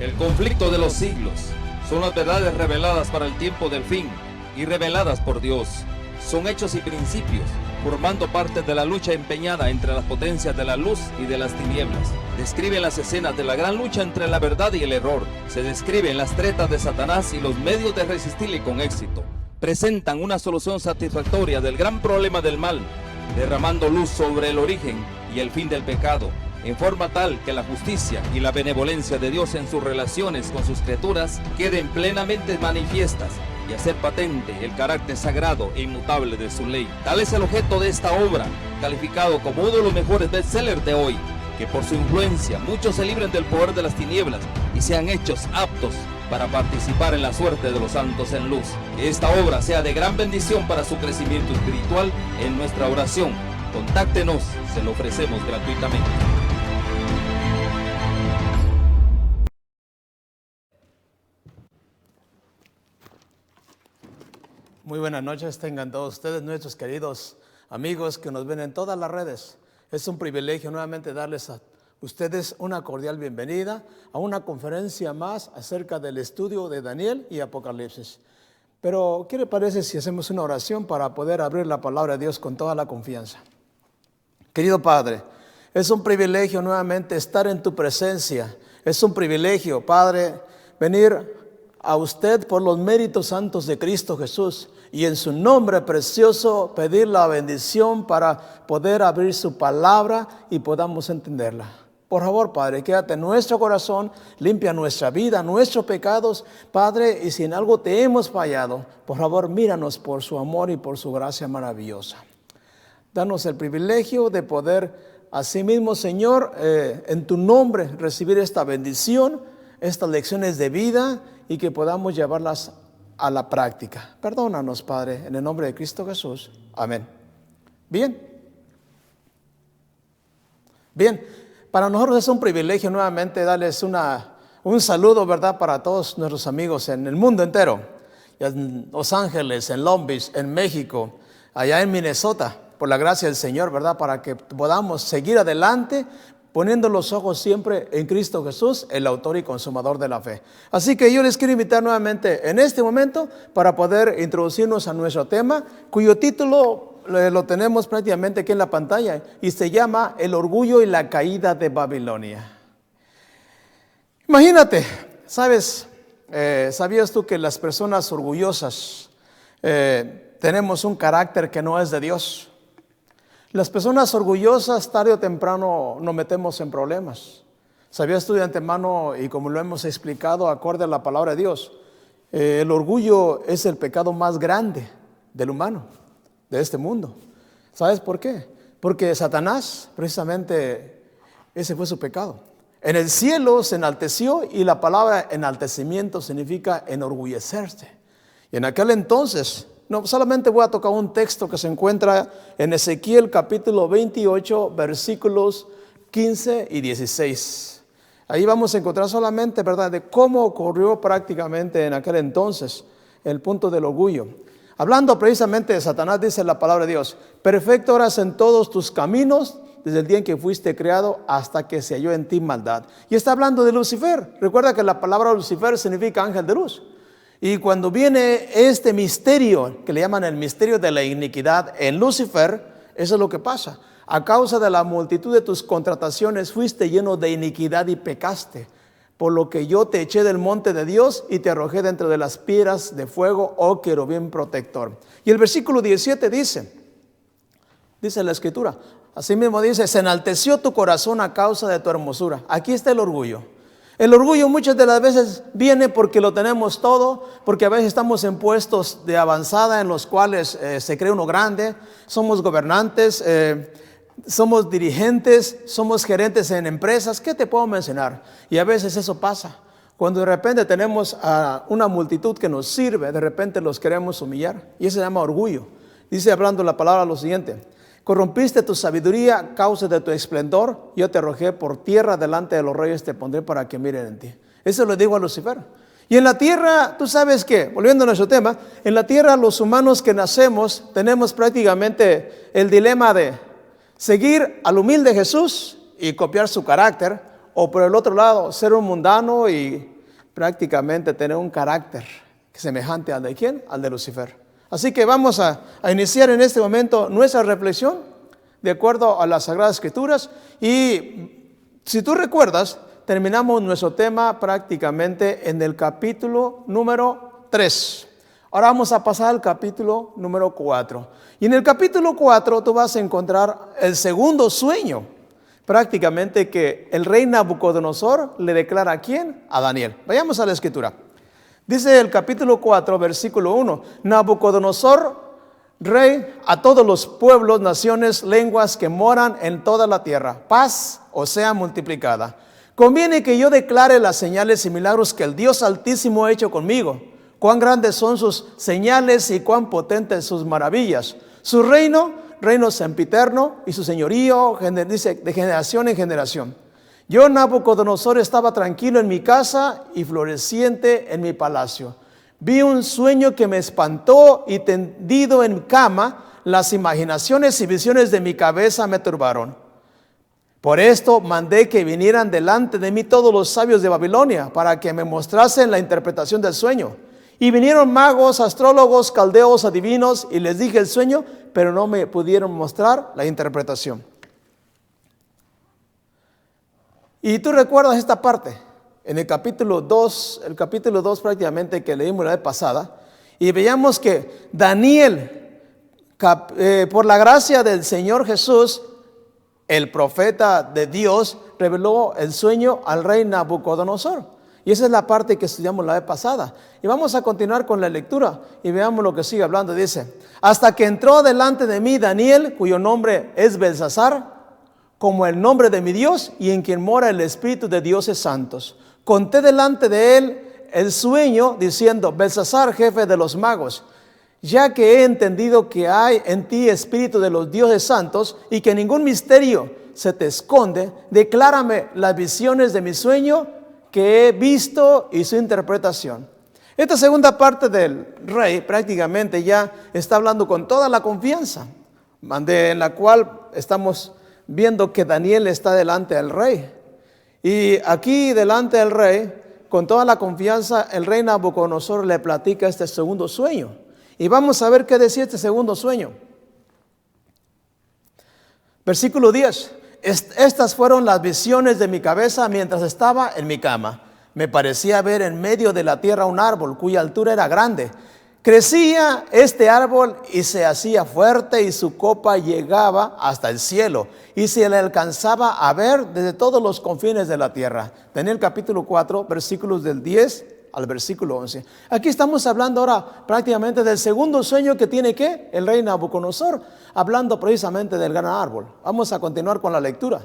El conflicto de los siglos son las verdades reveladas para el tiempo del fin y reveladas por Dios. Son hechos y principios, formando parte de la lucha empeñada entre las potencias de la luz y de las tinieblas. Describen las escenas de la gran lucha entre la verdad y el error. Se describen las tretas de Satanás y los medios de resistirle con éxito. Presentan una solución satisfactoria del gran problema del mal, derramando luz sobre el origen y el fin del pecado, en forma tal que la justicia y la benevolencia de Dios en sus relaciones con sus criaturas queden plenamente manifiestas y hacer patente el carácter sagrado e inmutable de su ley. Tal es el objeto de esta obra, calificado como uno de los mejores bestsellers de hoy, que por su influencia muchos se libren del poder de las tinieblas y sean hechos aptos para participar en la suerte de los santos en luz. Que esta obra sea de gran bendición para su crecimiento espiritual en nuestra oración. Contáctenos, se lo ofrecemos gratuitamente. Muy buenas noches, tengan todos ustedes, nuestros queridos amigos que nos ven en todas las redes. Es un privilegio nuevamente darles a ustedes una cordial bienvenida a una conferencia más acerca del estudio de Daniel y Apocalipsis. Pero, ¿qué le parece si hacemos una oración para poder abrir la palabra de Dios con toda la confianza? Querido Padre, es un privilegio nuevamente estar en tu presencia. Es un privilegio, Padre, venir a usted por los méritos santos de Cristo Jesús y en su nombre precioso pedir la bendición para poder abrir su palabra y podamos entenderla. Por favor, Padre, quédate en nuestro corazón, limpia nuestra vida, nuestros pecados, Padre, y si en algo te hemos fallado, por favor, míranos por su amor y por su gracia maravillosa. Danos el privilegio de poder, asimismo, Señor, en tu nombre recibir esta bendición, estas lecciones de vida y que podamos llevarlas a la práctica. Perdónanos, Padre, en el nombre de Cristo Jesús. Amén. Bien, para nosotros es un privilegio nuevamente darles un saludo, ¿verdad?, para todos nuestros amigos en el mundo entero, en Los Ángeles, en Long Beach, en México, allá en Minnesota, por la gracia del Señor, ¿verdad?, para que podamos seguir adelante, poniendo los ojos siempre en Cristo Jesús, el autor y consumador de la fe. Así que yo les quiero invitar nuevamente en este momento para poder introducirnos a nuestro tema, cuyo título lo tenemos prácticamente aquí en la pantalla y se llama El orgullo y la caída de Babilonia. Imagínate, ¿sabías tú que las personas orgullosas tenemos un carácter que no es de Dios? Las personas orgullosas tarde o temprano nos metemos en problemas. ¿Sabías tú de antemano, y como lo hemos explicado acorde a la palabra de Dios, el orgullo es el pecado más grande del humano, de este mundo? ¿Sabes por qué? Porque Satanás, precisamente, ese fue su pecado. En el cielo se enalteció y la palabra enaltecimiento significa enorgullecerse. Y en aquel entonces, no solamente voy a tocar un texto que se encuentra en Ezequiel capítulo 28, versículos 15 y 16. Ahí vamos a encontrar solamente, ¿verdad?, de cómo ocurrió prácticamente en aquel entonces el punto del orgullo. Hablando precisamente de Satanás, dice la palabra de Dios: perfecto eras en todos tus caminos desde el día en que fuiste creado hasta que se halló en ti maldad. Y está hablando de Lucifer. Recuerda que la palabra Lucifer significa ángel de luz. Y cuando viene este misterio, que le llaman el misterio de la iniquidad en Lucifer, eso es lo que pasa. A causa de la multitud de tus contrataciones fuiste lleno de iniquidad y pecaste, por lo que yo te eché del monte de Dios y te arrojé dentro de las piedras de fuego, oh querubín protector. Y el versículo 17 dice la escritura, así mismo dice: se enalteció tu corazón a causa de tu hermosura. Aquí está el orgullo. El orgullo muchas de las veces viene porque lo tenemos todo, porque a veces estamos en puestos de avanzada en los cuales se cree uno grande, somos gobernantes, somos dirigentes, somos gerentes en empresas. ¿Qué te puedo mencionar? Y a veces eso pasa. Cuando de repente tenemos a una multitud que nos sirve, de repente los queremos humillar. Y eso se llama orgullo. Dice, hablando la palabra, lo siguiente: corrompiste tu sabiduría a causa de tu esplendor, yo te arrojé por tierra delante de los reyes, te pondré para que miren en ti. Eso lo digo a Lucifer. Y en la tierra, tú sabes que, volviendo a nuestro tema, en la tierra los humanos que nacemos tenemos prácticamente el dilema de seguir al humilde Jesús y copiar su carácter, o por el otro lado, ser un mundano y prácticamente tener un carácter semejante al de ¿quién? Al de Lucifer. Así que vamos a iniciar en este momento nuestra reflexión de acuerdo a las Sagradas Escrituras. Y si tú recuerdas, terminamos nuestro tema prácticamente en el capítulo número 3. Ahora vamos a pasar al capítulo número 4. Y en el capítulo 4 tú vas a encontrar el segundo sueño, prácticamente que el rey Nabucodonosor le declara ¿a quién? A Daniel. Vayamos a la escritura. Dice el capítulo 4, versículo 1. Nabucodonosor, rey a todos los pueblos, naciones, lenguas que moran en toda la tierra. Paz o sea multiplicada. Conviene que yo declare las señales y milagros que el Dios Altísimo ha hecho conmigo. Cuán grandes son sus señales y cuán potentes sus maravillas. Su reino sempiterno, y su señorío, dice, de generación en generación. Yo, Nabucodonosor, estaba tranquilo en mi casa y floreciente en mi palacio. Vi un sueño que me espantó y tendido en cama, las imaginaciones y visiones de mi cabeza me turbaron. Por esto mandé que vinieran delante de mí todos los sabios de Babilonia para que me mostrasen la interpretación del sueño. Y vinieron magos, astrólogos, caldeos, adivinos, y les dije el sueño, pero no me pudieron mostrar la interpretación. Y tú recuerdas esta parte, en el capítulo 2 prácticamente que leímos la vez pasada, y veíamos que Daniel, por la gracia del Señor Jesús, el profeta de Dios, reveló el sueño al rey Nabucodonosor. Y esa es la parte que estudiamos la vez pasada. Y vamos a continuar con la lectura y veamos lo que sigue hablando. Dice, hasta que entró delante de mí Daniel, cuyo nombre es Belsasar, como el nombre de mi Dios y en quien mora el Espíritu de dioses santos. Conté delante de él el sueño diciendo, Belsasar, jefe de los magos, ya que he entendido que hay en ti espíritu de los dioses santos y que ningún misterio se te esconde, declárame las visiones de mi sueño que he visto y su interpretación. Esta segunda parte del rey prácticamente ya está hablando con toda la confianza, en la cual estamos viendo que Daniel está delante del rey. Y aquí delante del rey, con toda la confianza, el rey Nabucodonosor le platica este segundo sueño. Y vamos a ver qué decía este segundo sueño. Versículo 10. Estas fueron las visiones de mi cabeza mientras estaba en mi cama. Me parecía ver en medio de la tierra un árbol cuya altura era grande. Crecía este árbol y se hacía fuerte y su copa llegaba hasta el cielo y se le alcanzaba a ver desde todos los confines de la tierra. Daniel capítulo 4, versículos del 10 al versículo 11. Aquí estamos hablando ahora prácticamente del segundo sueño que tiene ¿qué? El rey Nabucodonosor, hablando precisamente del gran árbol. Vamos a continuar con la lectura.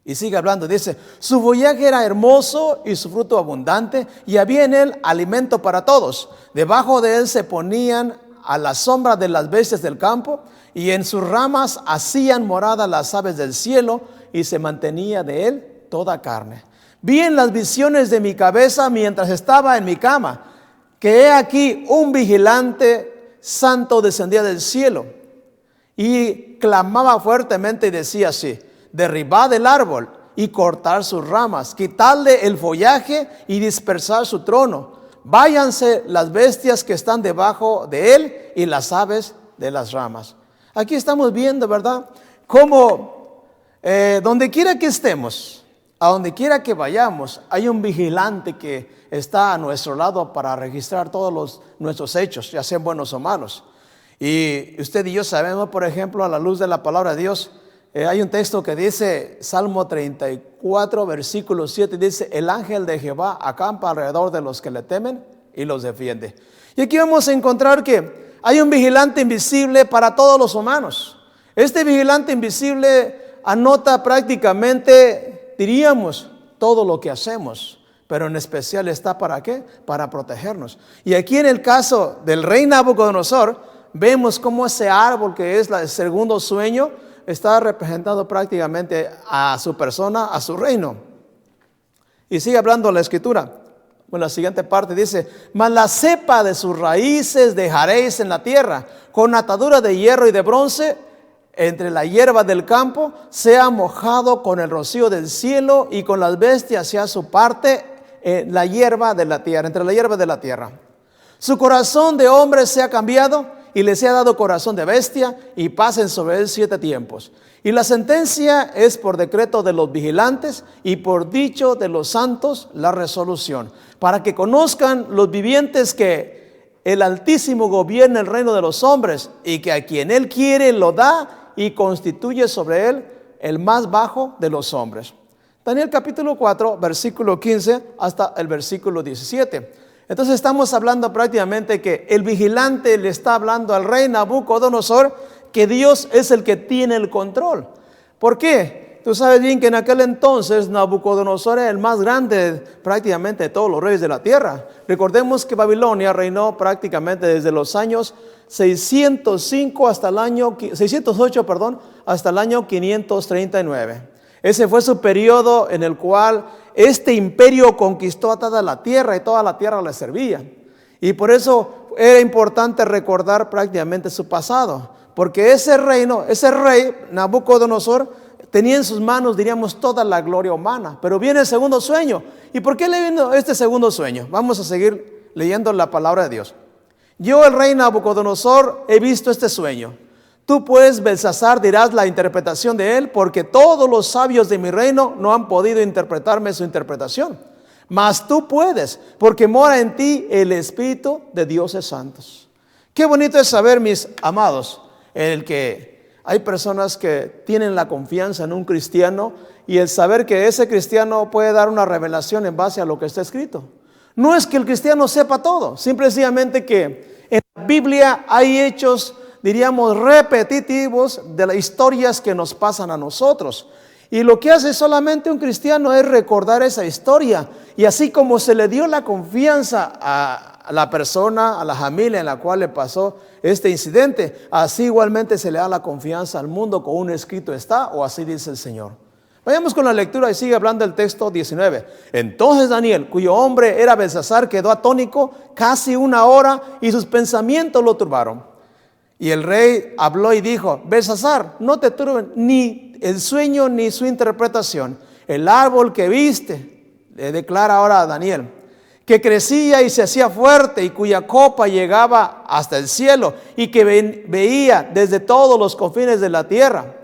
Y sigue hablando, dice, su follaje era hermoso y su fruto abundante, y había en él alimento para todos. Debajo de él se ponían a la sombra de las bestias del campo, y en sus ramas hacían morada las aves del cielo, y se mantenía de él toda carne. Vi en las visiones de mi cabeza mientras estaba en mi cama, que he aquí un vigilante santo descendía del cielo, y clamaba fuertemente y decía así, derribad el árbol y cortar sus ramas, quitarle el follaje y dispersar su trono. Váyanse las bestias que están debajo de él y las aves de las ramas. Aquí estamos viendo, ¿verdad? Cómo donde quiera que estemos, a donde quiera que vayamos, hay un vigilante que está a nuestro lado para registrar todos nuestros hechos, ya sean buenos o malos. Y usted y yo sabemos, por ejemplo, a la luz de la palabra de Dios, hay un texto que dice, Salmo 34, versículo 7, dice, el ángel de Jehová acampa alrededor de los que le temen y los defiende. Y aquí vamos a encontrar que hay un vigilante invisible para todos los humanos. Este vigilante invisible anota prácticamente, diríamos, todo lo que hacemos, pero en especial está ¿para qué? Para protegernos. Y aquí en el caso del rey Nabucodonosor, vemos cómo ese árbol que es el segundo sueño, está representando prácticamente a su persona, a su reino. Y sigue hablando la escritura. Bueno, la siguiente parte dice, mas la cepa de sus raíces dejaréis en la tierra, con atadura de hierro y de bronce, entre la hierba del campo, sea mojado con el rocío del cielo y con las bestias sea su parte la hierba de la tierra, entre la hierba de la tierra. Su corazón de hombre se ha cambiado y les ha dado corazón de bestia y pasen sobre él 7 tiempos. Y la sentencia es por decreto de los vigilantes y por dicho de los santos la resolución, para que conozcan los vivientes que el Altísimo gobierna el reino de los hombres y que a quien él quiere lo da y constituye sobre él el más bajo de los hombres. Daniel capítulo 4, versículo 15 hasta el versículo 17. Entonces estamos hablando prácticamente que el vigilante le está hablando al rey Nabucodonosor que Dios es el que tiene el control. ¿Por qué? Tú sabes bien que en aquel entonces Nabucodonosor era el más grande prácticamente de todos los reyes de la tierra. Recordemos que Babilonia reinó prácticamente desde los años 608, hasta el año 539. Ese fue su periodo en el cual este imperio conquistó a toda la tierra y toda la tierra le servía. Y por eso era importante recordar prácticamente su pasado, porque ese rey Nabucodonosor tenía en sus manos, diríamos, toda la gloria humana. Pero viene el segundo sueño. ¿Y por qué le vino este segundo sueño? Vamos a seguir leyendo la palabra de Dios. Yo, el rey Nabucodonosor, he visto este sueño. Tú pues, Belsasar, dirás la interpretación de él, porque todos los sabios de mi reino no han podido interpretarme su interpretación. Mas tú puedes, porque mora en ti el Espíritu de dioses santos. Qué bonito es saber, mis amados, el que hay personas que tienen la confianza en un cristiano y el saber que ese cristiano puede dar una revelación en base a lo que está escrito. No es que el cristiano sepa todo, simplemente que en la Biblia hay hechos, diríamos, repetitivos de las historias que nos pasan a nosotros. Y lo que hace solamente un cristiano es recordar esa historia. Y así como se le dio la confianza a la persona, a la familia en la cual le pasó este incidente, así igualmente se le da la confianza al mundo, con un escrito está, o así dice el Señor. Vayamos con la lectura y sigue hablando el texto 19. Entonces Daniel, cuyo hombre era Belsasar, quedó atónito casi 1 hora y sus pensamientos lo turbaron. Y el rey habló y dijo: Belsasar, no te turben ni el sueño ni su interpretación. El árbol que viste, le declara ahora a Daniel, que crecía y se hacía fuerte y cuya copa llegaba hasta el cielo y que veía desde todos los confines de la tierra,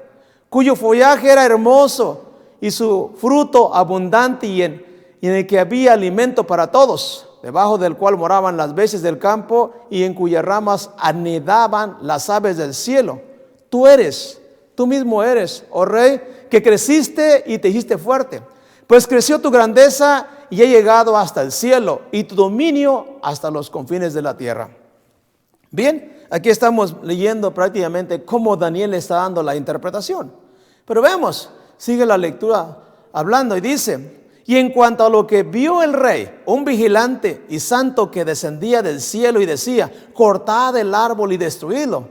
cuyo follaje era hermoso y su fruto abundante y en el que había alimento para todos, debajo del cual moraban las bestias del campo y en cuyas ramas anidaban las aves del cielo. Tú mismo eres, oh rey, que creciste y te hiciste fuerte. Pues creció tu grandeza y ha llegado hasta el cielo y tu dominio hasta los confines de la tierra. Bien, aquí estamos leyendo prácticamente cómo Daniel está dando la interpretación. Pero vemos, sigue la lectura hablando y dice: y en cuanto a lo que vio el rey, un vigilante y santo que descendía del cielo y decía: cortad el árbol y destruidlo,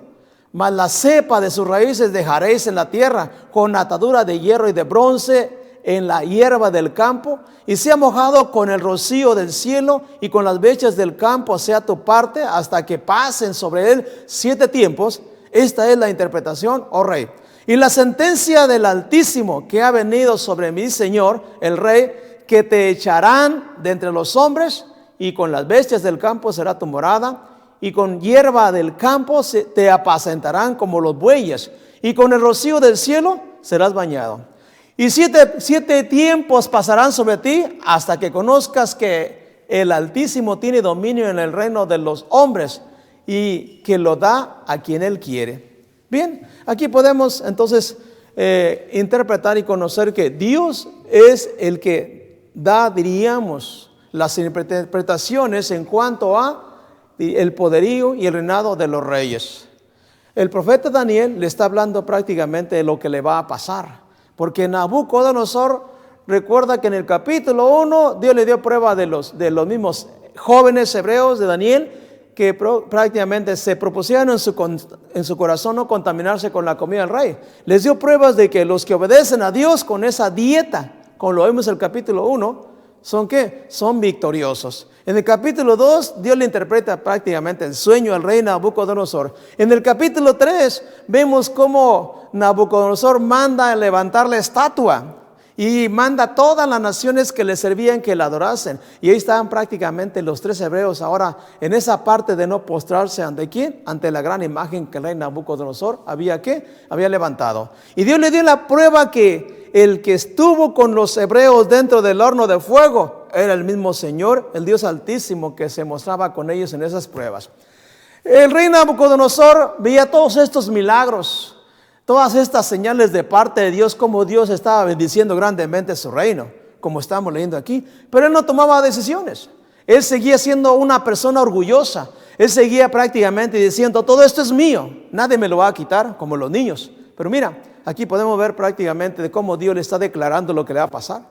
mas la cepa de sus raíces dejaréis en la tierra, con atadura de hierro y de bronce en la hierba del campo, y sea mojado con el rocío del cielo y con las bestias del campo sea tu parte, hasta que pasen sobre él 7 tiempos. Esta es la interpretación, oh rey. Y la sentencia del Altísimo que ha venido sobre mi señor, el rey, que te echarán de entre los hombres, y con las bestias del campo será tu morada, y con hierba del campo te apacentarán como los bueyes, y con el rocío del cielo serás bañado. Y 7 tiempos pasarán sobre ti, hasta que conozcas que el Altísimo tiene dominio en el reino de los hombres, y que lo da a quien él quiere. Bien, aquí podemos entonces interpretar y conocer que Dios es el que da, diríamos, las interpretaciones en cuanto a el poderío y el reinado de los reyes. El profeta Daniel le está hablando prácticamente de lo que le va a pasar, porque Nabucodonosor recuerda que en el capítulo 1 Dios le dio prueba de los mismos jóvenes hebreos de Daniel, que prácticamente se propusieron en su corazón no contaminarse con la comida del rey. Les dio pruebas de que los que obedecen a Dios con esa dieta, como lo vemos en el capítulo 1, ¿son qué? Son victoriosos. En el capítulo 2, Dios le interpreta prácticamente el sueño al rey Nabucodonosor. En el capítulo 3, vemos cómo Nabucodonosor manda a levantar la estatua. y manda a todas las naciones que le servían que le adorasen. Y ahí estaban prácticamente los 3 hebreos ahora en esa parte de no postrarse ante ¿quién? Ante la gran imagen que el rey Nabucodonosor había levantado. Y Dios le dio la prueba que el que estuvo con los hebreos dentro del horno de fuego era el mismo Señor, el Dios Altísimo, que se mostraba con ellos en esas pruebas. El rey Nabucodonosor veía todos estos milagros, todas estas señales de parte de Dios, como Dios estaba bendiciendo grandemente su reino, como estamos leyendo aquí. Pero él no tomaba decisiones. Él seguía siendo una persona orgullosa. Él seguía prácticamente diciendo, todo esto es mío, nadie me lo va a quitar, como los niños. Pero mira, aquí podemos ver prácticamente de cómo Dios le está declarando lo que le va a pasar.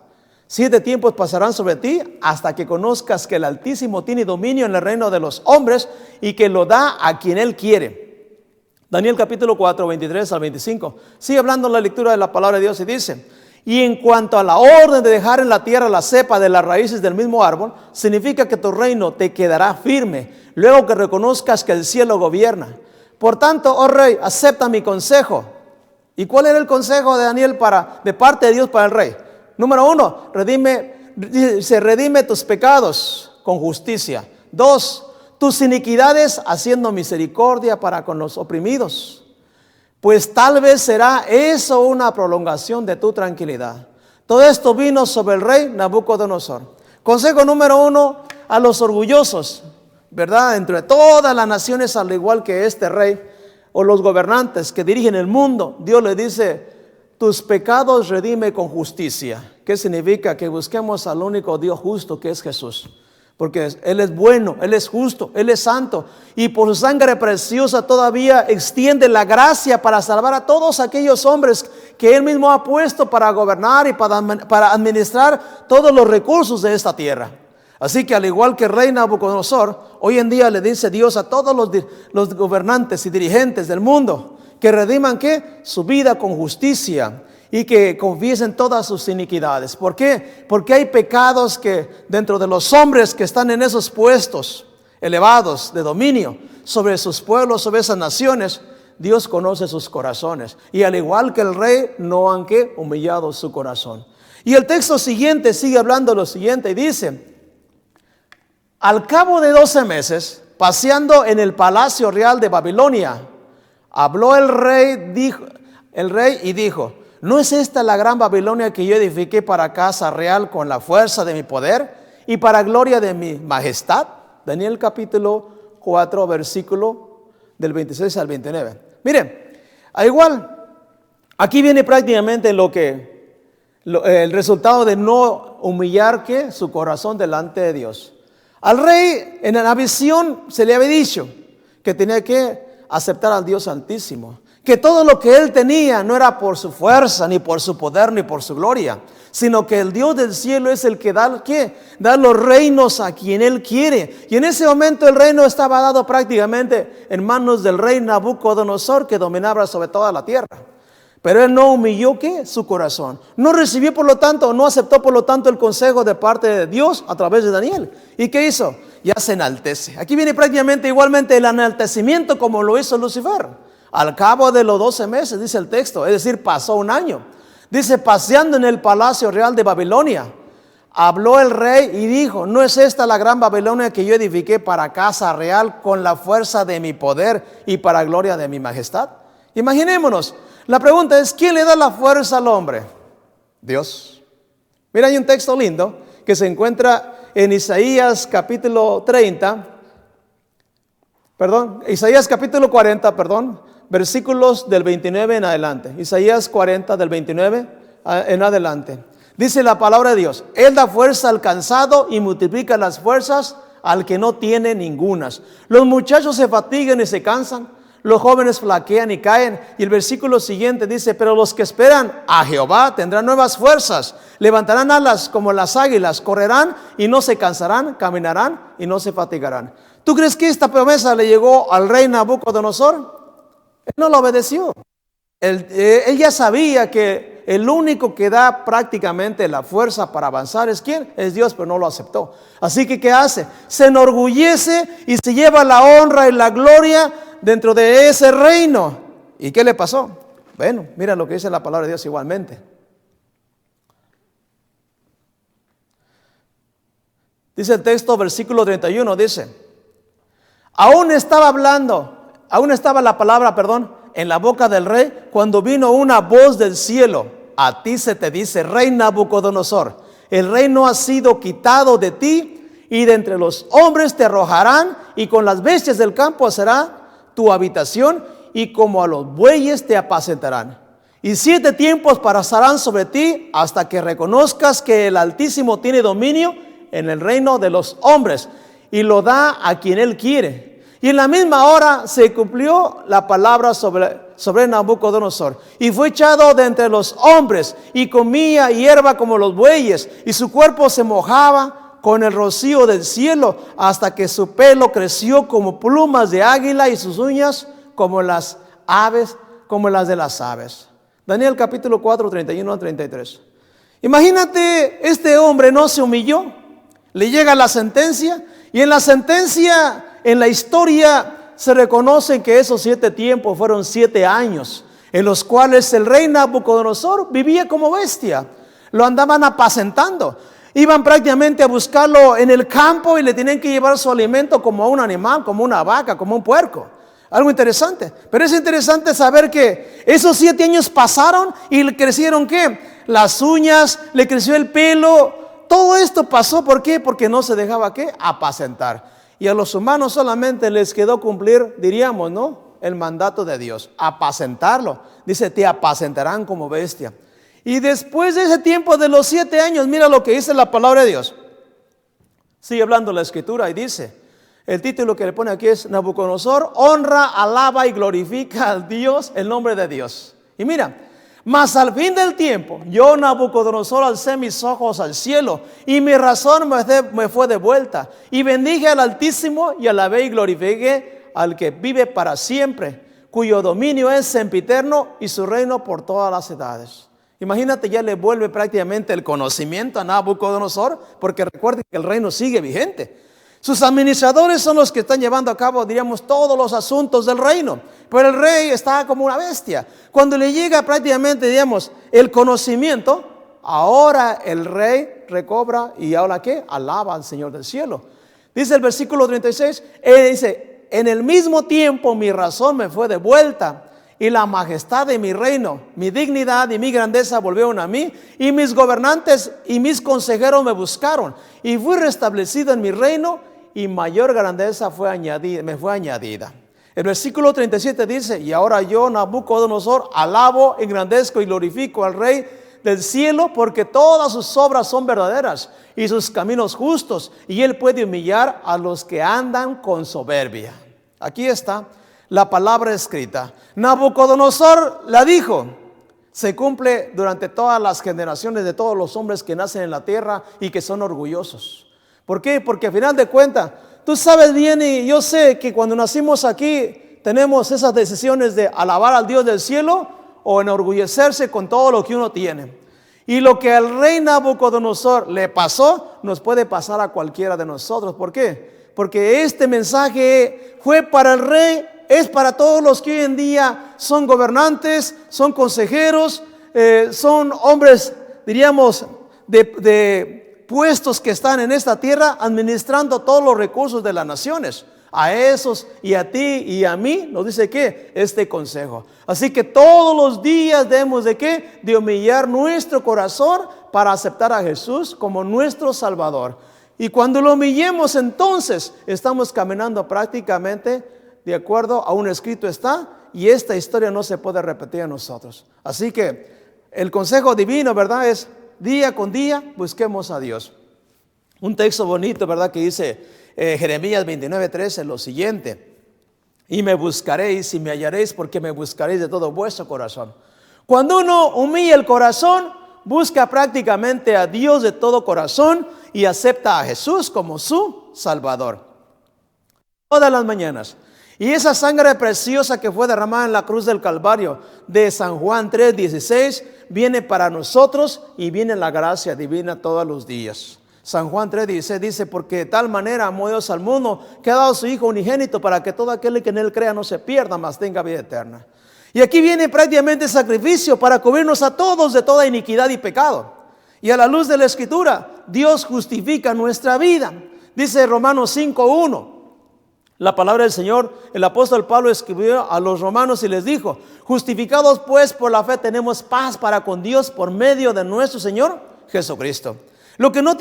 7 tiempos pasarán sobre ti hasta que conozcas que el Altísimo tiene dominio en el reino de los hombres y que lo da a quien Él quiere. Daniel capítulo 4, 23 al 25. Sigue hablando la lectura de la palabra de Dios y dice: y en cuanto a la orden de dejar en la tierra la cepa de las raíces del mismo árbol, significa que tu reino te quedará firme, luego que reconozcas que el cielo gobierna. Por tanto, oh rey, acepta mi consejo. ¿Y cuál era el consejo de Daniel de parte de Dios para el rey? Número 1, redime tus pecados con justicia. 2, tus iniquidades haciendo misericordia para con los oprimidos, pues tal vez será eso una prolongación de tu tranquilidad. Todo esto vino sobre el rey Nabucodonosor. Consejo número 1 a los orgullosos, ¿verdad? Entre todas las naciones, al igual que este rey o los gobernantes que dirigen el mundo, Dios le dice: tus pecados redime con justicia. ¿Qué significa? Que busquemos al único Dios justo, que es Jesús. Porque Él es bueno, Él es justo, Él es santo. Y por su sangre preciosa todavía extiende la gracia para salvar a todos aquellos hombres que Él mismo ha puesto para gobernar y para administrar todos los recursos de esta tierra. Así que al igual que el rey Nabucodonosor, hoy en día le dice Dios a todos los gobernantes y dirigentes del mundo que rediman ¿qué? Su vida con justicia y que confiesen todas sus iniquidades. ¿Por qué? Porque hay pecados que dentro de los hombres que están en esos puestos elevados de dominio sobre sus pueblos, sobre esas naciones, Dios conoce sus corazones. Y al igual que el rey, no han ¿qué? Humillado su corazón. Y el texto siguiente sigue hablando lo siguiente y dice: al cabo de 12 meses, paseando en el palacio real de Babilonia, habló el rey y dijo: ¿no es esta la gran Babilonia que yo edifiqué para casa real con la fuerza de mi poder y para gloria de mi majestad? Daniel capítulo 4, versículo del 26 al 29. Miren, igual, aquí viene prácticamente el resultado de no humillar ¿qué? Su corazón delante de Dios. Al rey en la visión se le había dicho que tenía que aceptar al Dios Altísimo, que todo lo que él tenía no era por su fuerza, ni por su poder, ni por su gloria, sino que el Dios del cielo es el que da, ¿qué? Da los reinos a quien él quiere. Y en ese momento el reino estaba dado prácticamente en manos del rey Nabucodonosor, que dominaba sobre toda la tierra. Pero él no humilló ¿qué? Su corazón. No recibió por lo tanto, no aceptó por lo tanto el consejo de parte de Dios a través de Daniel. ¿Y qué hizo? Ya se enaltece. Aquí viene prácticamente igualmente el enaltecimiento como lo hizo Lucifer. Al cabo de los 12 meses, dice el texto, es decir, pasó un año. Dice: paseando en el palacio real de Babilonia, habló el rey y dijo: ¿no es esta la gran Babilonia que yo edifiqué para casa real con la fuerza de mi poder y para gloria de mi majestad? Imaginémonos. La pregunta es: ¿quién le da la fuerza al hombre? Dios. Mira, hay un texto lindo que se encuentra en Isaías capítulo 40, versículos del 29 en adelante. Isaías 40 del 29 en adelante. Dice la palabra de Dios: Él da fuerza al cansado y multiplica las fuerzas al que no tiene ningunas. Los muchachos se fatigan y se cansan, los jóvenes flaquean y caen. Y el versículo siguiente dice: pero los que esperan a Jehová tendrán nuevas fuerzas, levantarán alas como las águilas, correrán y no se cansarán, caminarán y no se fatigarán. ¿Tú crees que esta promesa le llegó al rey Nabucodonosor? Él no lo obedeció. Él ya sabía que el único que da prácticamente la fuerza para avanzar es ¿quién? Es Dios, pero no lo aceptó. Así que ¿qué hace? Se enorgullece y se lleva la honra y la gloria dentro de ese reino. ¿Y qué le pasó? Bueno, mira lo que dice la palabra de Dios igualmente. Dice el texto, versículo 31, dice, aún estaba la palabra, en la boca del rey, cuando vino una voz del cielo: a ti se te dice, rey Nabucodonosor, el reino ha sido quitado de ti, y de entre los hombres te arrojarán, y con las bestias del campo será tu habitación, y como a los bueyes te apacentarán. Y 7 tiempos pasarán sobre ti, hasta que reconozcas que el Altísimo tiene dominio en el reino de los hombres, y lo da a quien él quiere. Y en la misma hora se cumplió la palabra sobre Nabucodonosor, y fue echado de entre los hombres, y comía hierba como los bueyes, y su cuerpo se mojaba con el rocío del cielo, hasta que su pelo creció como plumas de águila, y sus uñas como las de las aves. Daniel capítulo 4, 31 a 33. Imagínate, este hombre no se humilló, le llega la sentencia, y en la sentencia, en la historia, se reconoce que esos 7 tiempos fueron 7 años, en los cuales el rey Nabucodonosor vivía como bestia. Lo andaban apacentando, iban prácticamente a buscarlo en el campo, y le tenían que llevar su alimento como a un animal, como una vaca, como un puerco. Algo interesante, pero es interesante saber que esos 7 años pasaron, y le crecieron ¿qué? Las uñas, le creció el pelo. Todo esto pasó, ¿por qué? Porque no se dejaba ¿qué? Apacentar. Y a los humanos solamente les quedó cumplir, diríamos, ¿no?, el mandato de Dios, apacentarlo. Dice, te apacentarán como bestia. Y después de ese tiempo de los 7 años, mira lo que dice la palabra de Dios. Sigue hablando la escritura y dice, el título que le pone aquí es: Nabucodonosor honra, alaba y glorifica al Dios, el nombre de Dios. Y mira, mas al fin del tiempo, yo Nabucodonosor alcé mis ojos al cielo, y mi razón me fue devuelta, y bendije al Altísimo, y alabé y glorifiqué al que vive para siempre, cuyo dominio es sempiterno, y su reino por todas las edades. Imagínate, ya le vuelve prácticamente el conocimiento a Nabucodonosor, porque recuerden que el reino sigue vigente. Sus administradores son los que están llevando a cabo, diríamos, todos los asuntos del reino. Pero el rey está como una bestia. Cuando le llega prácticamente, digamos, el conocimiento, ahora el rey recobra y ahora ¿qué? Alaba al Señor del cielo. Dice el versículo 36, dice, en el mismo tiempo mi razón me fue devuelta, y la majestad de mi reino, mi dignidad y mi grandeza volvieron a mí, y mis gobernantes y mis consejeros me buscaron, y fui restablecido en mi reino, y mayor grandeza me fue añadida. El versículo 37 dice, y ahora yo, Nabucodonosor, alabo, engrandezco y glorifico al Rey del cielo, porque todas sus obras son verdaderas y sus caminos justos, y él puede humillar a los que andan con soberbia. Aquí está la palabra escrita. Nabucodonosor la dijo. Se cumple durante todas las generaciones de todos los hombres que nacen en la tierra y que son orgullosos. ¿Por qué? Porque al final de cuentas, tú sabes bien y yo sé que cuando nacimos aquí tenemos esas decisiones de alabar al Dios del cielo o enorgullecerse con todo lo que uno tiene. Y lo que al rey Nabucodonosor le pasó, nos puede pasar a cualquiera de nosotros. ¿Por qué? Porque este mensaje fue para el rey, es para todos los que hoy en día son gobernantes, son consejeros, son hombres, diríamos, de puestos que están en esta tierra administrando todos los recursos de las naciones. A esos y a ti y a mí nos dice que este consejo. Así que todos los días debemos de qué? De humillar nuestro corazón para aceptar a Jesús como nuestro Salvador. Y cuando lo humillemos, entonces estamos caminando prácticamente de acuerdo a un escrito está, y esta historia no se puede repetir a nosotros. Así que el consejo divino, ¿verdad? Es día con día busquemos a Dios. Un texto bonito, ¿verdad? Que dice Jeremías 29:13, lo siguiente: y me buscaréis y me hallaréis, porque me buscaréis de todo vuestro corazón. Cuando uno humilla el corazón, busca prácticamente a Dios de todo corazón y acepta a Jesús como su Salvador. Todas las mañanas. Y esa sangre preciosa que fue derramada en la cruz del Calvario de San Juan 3:16 viene para nosotros, y viene la gracia divina todos los días. San Juan 3:16 dice, porque de tal manera amó Dios al mundo, que ha dado a su Hijo unigénito, para que todo aquel que en él crea no se pierda, mas tenga vida eterna. Y aquí viene prácticamente el sacrificio para cubrirnos a todos de toda iniquidad y pecado. Y a la luz de la Escritura, Dios justifica nuestra vida. Dice Romanos 5:1. La palabra del Señor, el apóstol Pablo escribió a los romanos y les dijo: justificados pues por la fe tenemos paz para con Dios por medio de nuestro Señor Jesucristo. Lo que no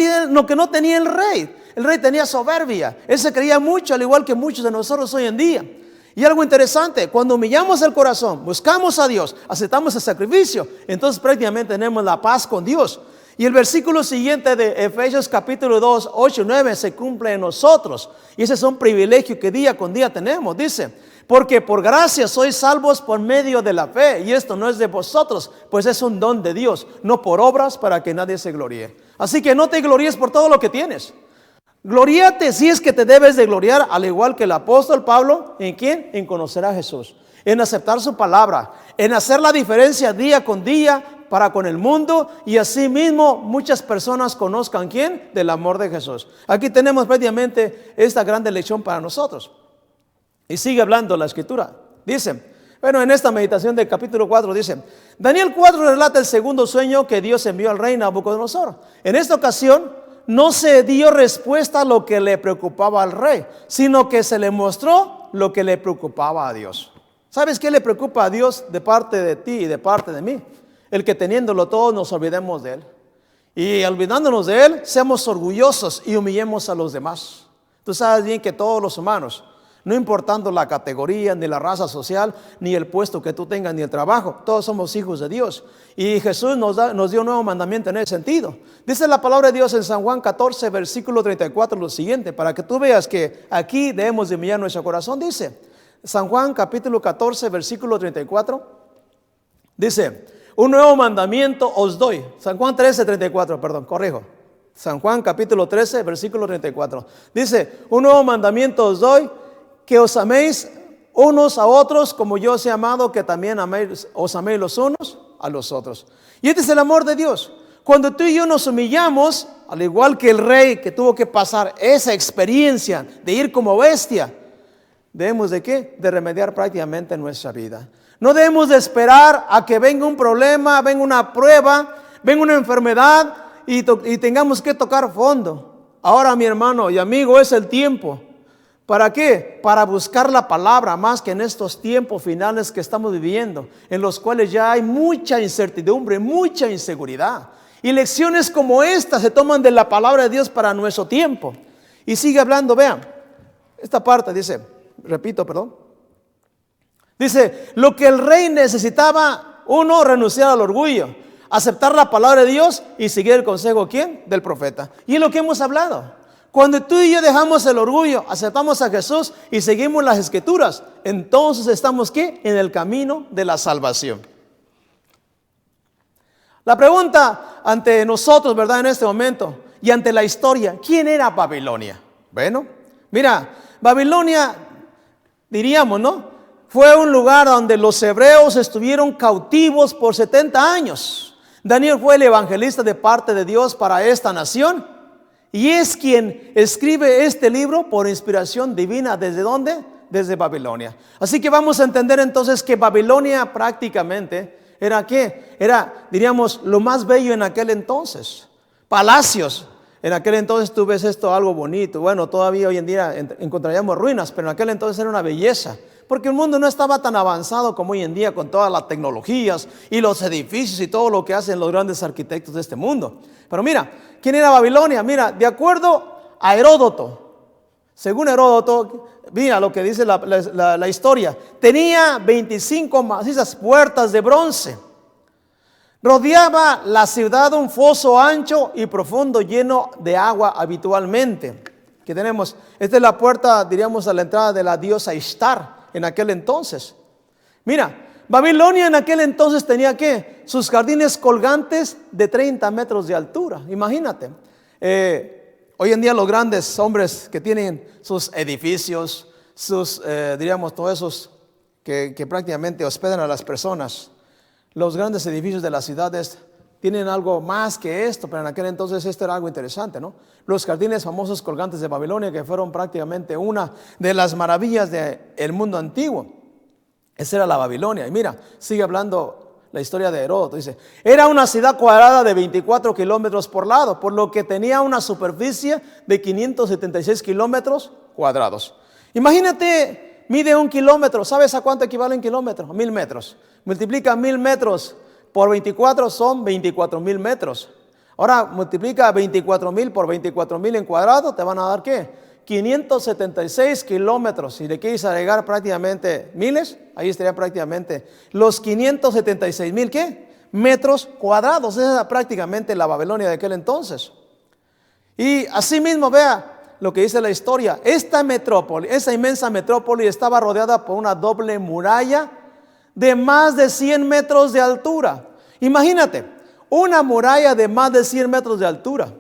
tenía el rey tenía soberbia. Él se creía mucho, al igual que muchos de nosotros hoy en día. Y algo interesante, cuando humillamos el corazón, buscamos a Dios, aceptamos el sacrificio, entonces prácticamente tenemos la paz con Dios. Y el versículo siguiente de Efesios capítulo 2, 8 y 9 se cumple en nosotros. Y ese es un privilegio que día con día tenemos. Dice: porque por gracia sois salvos por medio de la fe. Y esto no es de vosotros, pues es un don de Dios, no por obras para que nadie se gloríe. Así que no te gloríes por todo lo que tienes. Gloríate si es que te debes de gloriar, al igual que el apóstol Pablo. ¿En quién? En conocer a Jesús, en aceptar su palabra, en hacer la diferencia día con día para con el mundo, y así mismo muchas personas conozcan ¿quién? Del amor de Jesús. Aquí tenemos prácticamente esta grande lección para nosotros. Y sigue hablando la escritura. Dice, bueno, en esta meditación del capítulo 4 dice: Daniel 4 relata el segundo sueño que Dios envió al rey Nabucodonosor. En esta ocasión no se dio respuesta a lo que le preocupaba al rey, sino que se le mostró lo que le preocupaba a Dios. ¿Sabes qué le preocupa a Dios de parte de ti y de parte de mí? El que teniéndolo todo nos olvidemos de Él. Y olvidándonos de Él, seamos orgullosos y humillemos a los demás. Tú sabes bien que todos los humanos, no importando la categoría, ni la raza social, ni el puesto que tú tengas, ni el trabajo, todos somos hijos de Dios. Y Jesús nos dio un nuevo mandamiento en ese sentido. Dice la palabra de Dios en San Juan 14, versículo 34, lo siguiente, para que tú veas que aquí debemos de humillar nuestro corazón. Dice, San Juan capítulo 14, versículo 34, dice: un nuevo mandamiento os doy. San Juan 13, 34, perdón, corrijo. San Juan capítulo 13, versículo 34. Dice: un nuevo mandamiento os doy, que os améis unos a otros como yo os he amado, que también os améis los unos a los otros. Y este es el amor de Dios. Cuando tú y yo nos humillamos, al igual que el rey que tuvo que pasar esa experiencia de ir como bestia, debemos de ¿qué? De remediar prácticamente nuestra vida. No debemos de esperar a que venga un problema, venga una prueba, venga una enfermedad y tengamos que tocar fondo. Ahora, mi hermano y amigo, es el tiempo. ¿Para qué? Para buscar la palabra, más que en estos tiempos finales que estamos viviendo, en los cuales ya hay mucha incertidumbre, mucha inseguridad. Y lecciones como esta se toman de la palabra de Dios para nuestro tiempo. Y sigue hablando, vean, esta parte dice, repito, perdón. Dice, lo que el rey necesitaba, uno, renunciar al orgullo, aceptar la palabra de Dios y seguir el consejo, ¿quién? Del profeta. Y es lo que hemos hablado. Cuando tú y yo dejamos el orgullo, aceptamos a Jesús y seguimos las escrituras, entonces estamos ¿qué? En el camino de la salvación. La pregunta ante nosotros, ¿verdad? En este momento y ante la historia, ¿quién era Babilonia? Bueno, mira, Babilonia, diríamos, ¿no? Fue un lugar donde los hebreos estuvieron cautivos por 70 años. Daniel fue el evangelista de parte de Dios para esta nación y es quien escribe este libro por inspiración divina. ¿Desde dónde? Desde Babilonia. Así que vamos a entender entonces que Babilonia prácticamente era ¿qué? Era, diríamos, lo más bello en aquel entonces. Palacios. En aquel entonces tú ves esto algo bonito. Bueno, todavía hoy en día encontraríamos ruinas, pero en aquel entonces era una belleza. Porque el mundo no estaba tan avanzado como hoy en día con todas las tecnologías y los edificios y todo lo que hacen los grandes arquitectos de este mundo. Pero mira, ¿quién era Babilonia? Mira, de acuerdo a Heródoto, según Heródoto, mira lo que dice la historia. Tenía 25 macizas puertas de bronce. Rodeaba la ciudad un foso ancho y profundo lleno de agua habitualmente. Que tenemos, esta es la puerta, diríamos, a la entrada de la diosa Ishtar en aquel entonces. Mira, Babilonia en aquel entonces tenía ¿qué? Sus jardines colgantes de 30 metros de altura. Imagínate. Hoy en día los grandes hombres que tienen sus edificios, sus, diríamos, todos esos que prácticamente hospedan a las personas, los grandes edificios de las ciudades tienen algo más que esto, pero en aquel entonces esto era algo interesante, ¿no? Los jardines famosos colgantes de Babilonia, que fueron prácticamente una de las maravillas del mundo antiguo. Esa era la Babilonia. Y mira, sigue hablando la historia de Heródoto. Dice, era una ciudad cuadrada de 24 kilómetros por lado, por lo que tenía una superficie de 576 kilómetros cuadrados. Imagínate, mide 1 kilómetro. ¿Sabes a cuánto equivale un kilómetro? 1000 metros. Multiplica 1000 metros por 24, son 24,000 metros. Ahora multiplica 24,000 por 24,000 en cuadrado, te van a dar ¿qué? 576 kilómetros. Si le quieres agregar prácticamente miles, ahí estaría prácticamente los 576,000 ¿qué? Metros cuadrados. Esa era prácticamente la Babilonia de aquel entonces. Y así mismo vea lo que dice la historia. Esta metrópoli, esa inmensa metrópoli estaba rodeada por una doble muralla de más de 100 metros de altura. Imagínate, una muralla de más de 100 metros de altura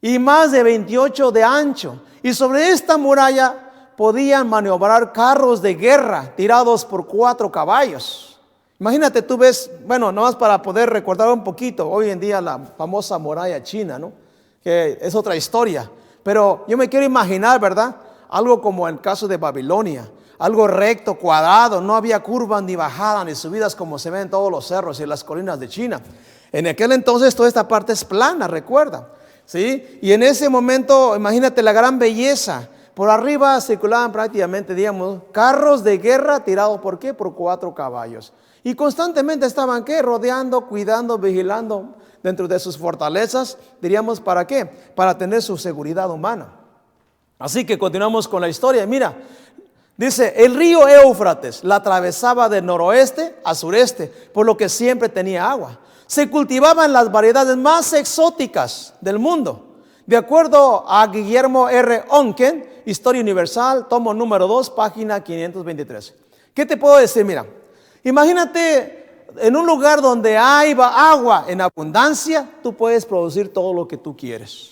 y más de 28 de ancho. Y sobre esta muralla podían maniobrar carros de guerra tirados por 4 caballos. Imagínate, tú ves, bueno, nomás para poder recordar un poquito, hoy en día la famosa muralla china, ¿no? Que es otra historia. Pero yo me quiero imaginar, ¿verdad? Algo como el caso de Babilonia. Algo recto, cuadrado, no había curvas ni bajadas ni subidas como se ven en todos los cerros y las colinas de China. En aquel entonces toda esta parte es plana, recuerda, ¿sí? Y en ese momento, imagínate la gran belleza. Por arriba circulaban prácticamente, digamos, carros de guerra tirados, ¿por qué? Por 4 caballos. Y constantemente estaban, ¿qué? Rodeando, cuidando, vigilando dentro de sus fortalezas, diríamos, ¿para qué? Para tener su seguridad humana. Así que continuamos con la historia. Mira, dice, el río Éufrates la atravesaba de noroeste a sureste, por lo que siempre tenía agua. Se cultivaban las variedades más exóticas del mundo. De acuerdo a Guillermo R. Onken, Historia Universal, tomo número 2, página 523. ¿Qué te puedo decir? Mira, imagínate en un lugar donde hay agua en abundancia, tú puedes producir todo lo que tú quieres.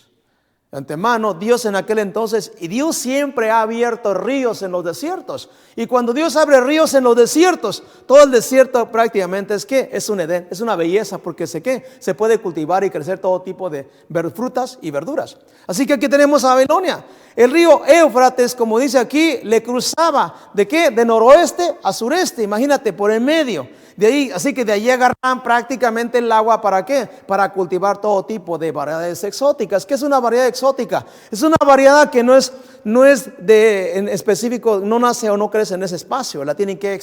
De antemano, Dios en aquel entonces, y Dios siempre ha abierto ríos en los desiertos. Y cuando Dios abre ríos en los desiertos, todo el desierto prácticamente es ¿qué? Es un Edén, es una belleza, porque se puede cultivar y crecer todo tipo de frutas y verduras. Así que aquí tenemos a Babilonia. El río Éufrates, como dice aquí, le cruzaba ¿de qué? De noroeste a sureste, imagínate, por el medio. De ahí, así que de allí agarran prácticamente el agua, ¿para qué? Para cultivar todo tipo de variedades exóticas. ¿Qué es una variedad exótica? Es una variedad que no es en específico, no nace o no crece en ese espacio, la tienen que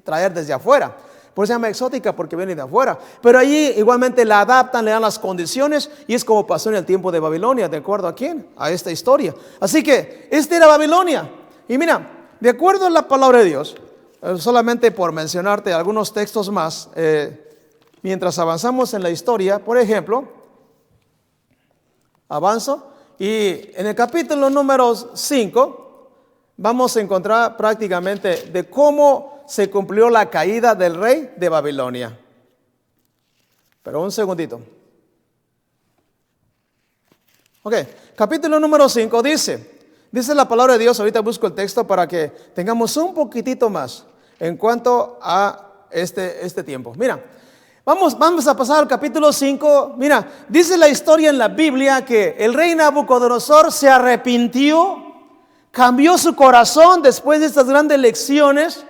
traer desde afuera. Por eso se llama exótica, porque viene de afuera. Pero allí igualmente la adaptan, le dan las condiciones, y es como pasó en el tiempo de Babilonia. ¿De acuerdo a quién? A esta historia. Así que esta era Babilonia. Y mira, de acuerdo a la palabra de Dios, solamente por mencionarte algunos textos más, mientras avanzamos en la historia, por ejemplo, avanzo, y en el capítulo número 5 vamos a encontrar prácticamente de cómo se cumplió la caída del rey de Babilonia. Pero un segundito. Ok, capítulo número 5 dice la palabra de Dios. Ahorita busco el texto para que tengamos un poquitito más en cuanto a este tiempo. Mira, vamos a pasar al capítulo 5. Mira, dice la historia en la Biblia que el rey Nabucodonosor se arrepintió, cambió su corazón después de estas grandes lecciones,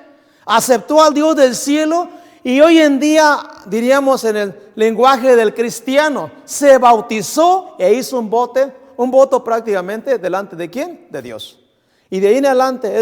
aceptó al Dios del cielo, y hoy en día, diríamos en el lenguaje del cristiano, se bautizó e hizo un voto prácticamente delante de ¿quién? De Dios. Y de ahí en adelante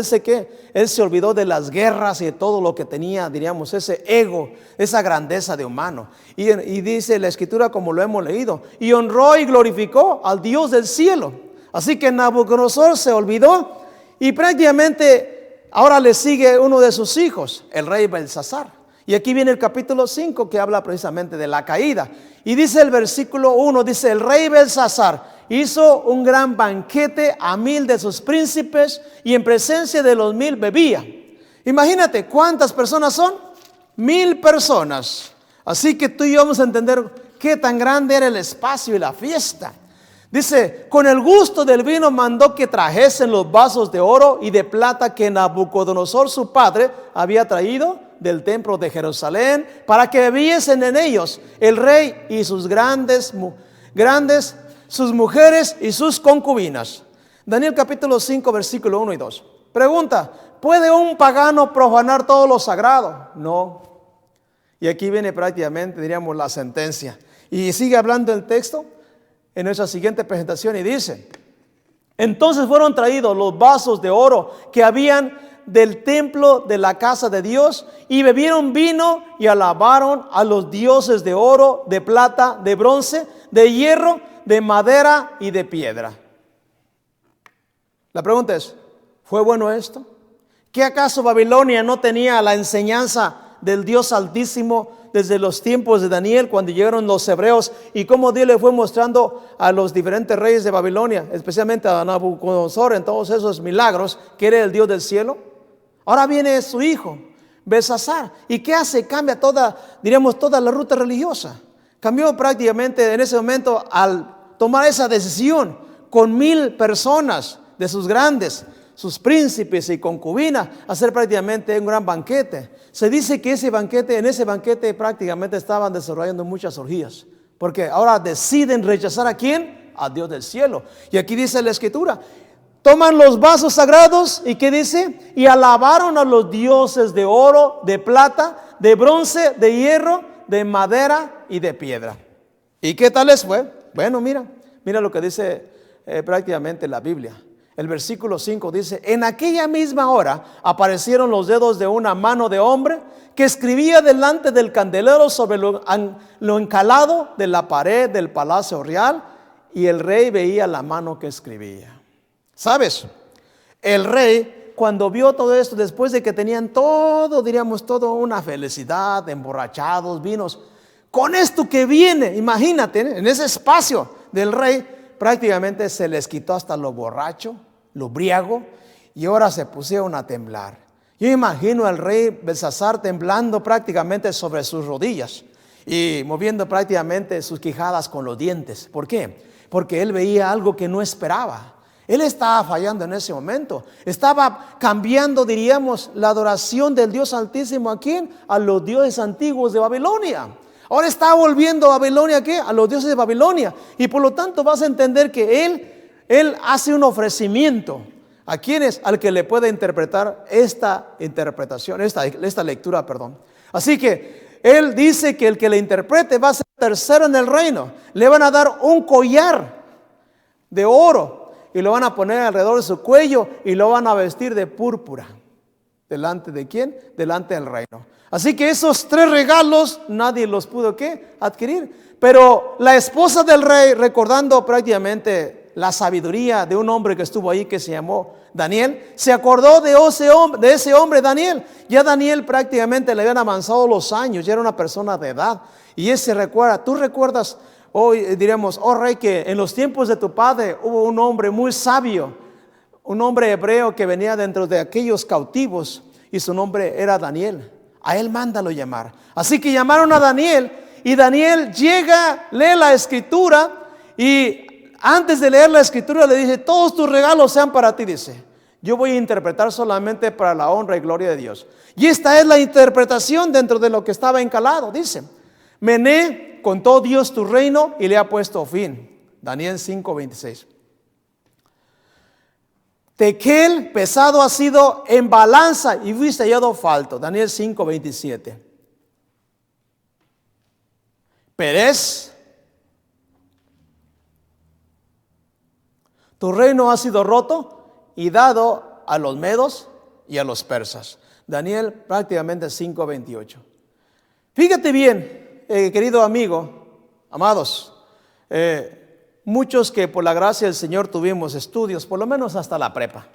él se olvidó de las guerras y de todo lo que tenía, diríamos, ese ego, esa grandeza de humano. Y dice la escritura, como lo hemos leído, y honró y glorificó al Dios del cielo. Así que Nabucodonosor se olvidó, y prácticamente ahora le sigue uno de sus hijos, el rey Belsasar. Y aquí viene el capítulo 5 que habla precisamente de la caída. Y dice el versículo 1, dice, el rey Belsasar hizo un gran banquete a 1000 de sus príncipes, y en presencia de los 1000 bebía. Imagínate, ¿cuántas personas son? 1000 personas. Así que tú y yo vamos a entender qué tan grande era el espacio y la fiesta. Dice, con el gusto del vino mandó que trajesen los vasos de oro y de plata que Nabucodonosor su padre había traído del templo de Jerusalén, para que bebiesen en ellos el rey y sus sus mujeres y sus concubinas. Daniel capítulo 5 versículo 1 y 2. Pregunta, ¿puede un pagano profanar todo lo sagrado? No. Y aquí viene prácticamente, diríamos, la sentencia. Y sigue hablando el texto en nuestra siguiente presentación y dice: entonces fueron traídos los vasos de oro que habían del templo de la casa de Dios, y bebieron vino y alabaron a los dioses de oro, de plata, de bronce, de hierro, de madera y de piedra. La pregunta es, ¿fue bueno esto? ¿Qué acaso Babilonia no tenía la enseñanza del Dios Altísimo desde los tiempos de Daniel, cuando llegaron los hebreos, y cómo Dios le fue mostrando a los diferentes reyes de Babilonia, especialmente a Nabucodonosor, en todos esos milagros, que era el Dios del cielo? Ahora viene su hijo, Belsasar, ¿y qué hace? Cambia toda la ruta religiosa. Cambió prácticamente en ese momento al tomar esa decisión con 1000 personas de sus grandes, sus príncipes y concubinas, hacer prácticamente un gran banquete. Se dice que en ese banquete prácticamente estaban desarrollando muchas orgías, porque ahora deciden rechazar ¿a quién? A Dios del cielo. Y aquí dice la escritura, toman los vasos sagrados y ¿qué dice? Y alabaron a los dioses de oro, de plata, de bronce, de hierro, de madera y de piedra. ¿Y qué tal les fue? Bueno, mira lo que dice prácticamente la Biblia. El versículo 5 dice: en aquella misma hora aparecieron los dedos de una mano de hombre que escribía delante del candelero sobre lo encalado de la pared del palacio real, y el rey veía la mano que escribía. ¿Sabes? El rey, cuando vio todo esto, después de que tenían todo una felicidad, emborrachados, vinos, con esto que viene, imagínate, en ese espacio del rey, prácticamente se les quitó hasta lo borracho, lo briago, y ahora se pusieron a temblar. Yo imagino al rey Belsasar temblando prácticamente sobre sus rodillas y moviendo prácticamente sus quijadas con los dientes. ¿Por qué? Porque él veía algo que no esperaba. Él estaba fallando en ese momento. Estaba cambiando, diríamos, la adoración del Dios Altísimo. ¿A quién? A los dioses antiguos de Babilonia. Ahora está volviendo a Babilonia, ¿qué? A los dioses de Babilonia. Y por lo tanto vas a entender que él hace un ofrecimiento. ¿A quién es? Al que le puede interpretar esta interpretación, esta lectura, perdón. Así que él dice que el que le interprete va a ser tercero en el reino. Le van a dar un collar de oro y lo van a poner alrededor de su cuello y lo van a vestir de púrpura. ¿Delante de quién? Delante del reino. Así que esos 3 regalos nadie los pudo ¿qué? Adquirir. Pero la esposa del rey, recordando prácticamente la sabiduría de un hombre que estuvo ahí que se llamó Daniel, se acordó de ese hombre Daniel. Ya Daniel prácticamente le habían avanzado los años, ya era una persona de edad. Y él se recuerda, tú recuerdas hoy, diremos, oh rey, que en los tiempos de tu padre hubo un hombre muy sabio, un hombre hebreo que venía dentro de aquellos cautivos y su nombre era Daniel. A él mándalo llamar. Así que llamaron a Daniel y Daniel llega, lee la escritura y antes de leer la escritura le dice: todos tus regalos sean para ti, dice. Yo voy a interpretar solamente para la honra y gloria de Dios. Y esta es la interpretación dentro de lo que estaba encalado. Dice: Mené contó Dios tu reino y le ha puesto fin. Daniel 5:26. Tequel pesado ha sido en balanza y fuiste hallado falto. Daniel 5:27. Pérez, tu reino ha sido roto y dado a los medos y a los persas. Daniel prácticamente 5:28. Fíjate bien, querido amigo, amados, muchos que por la gracia del Señor tuvimos estudios, por lo menos hasta la prepa,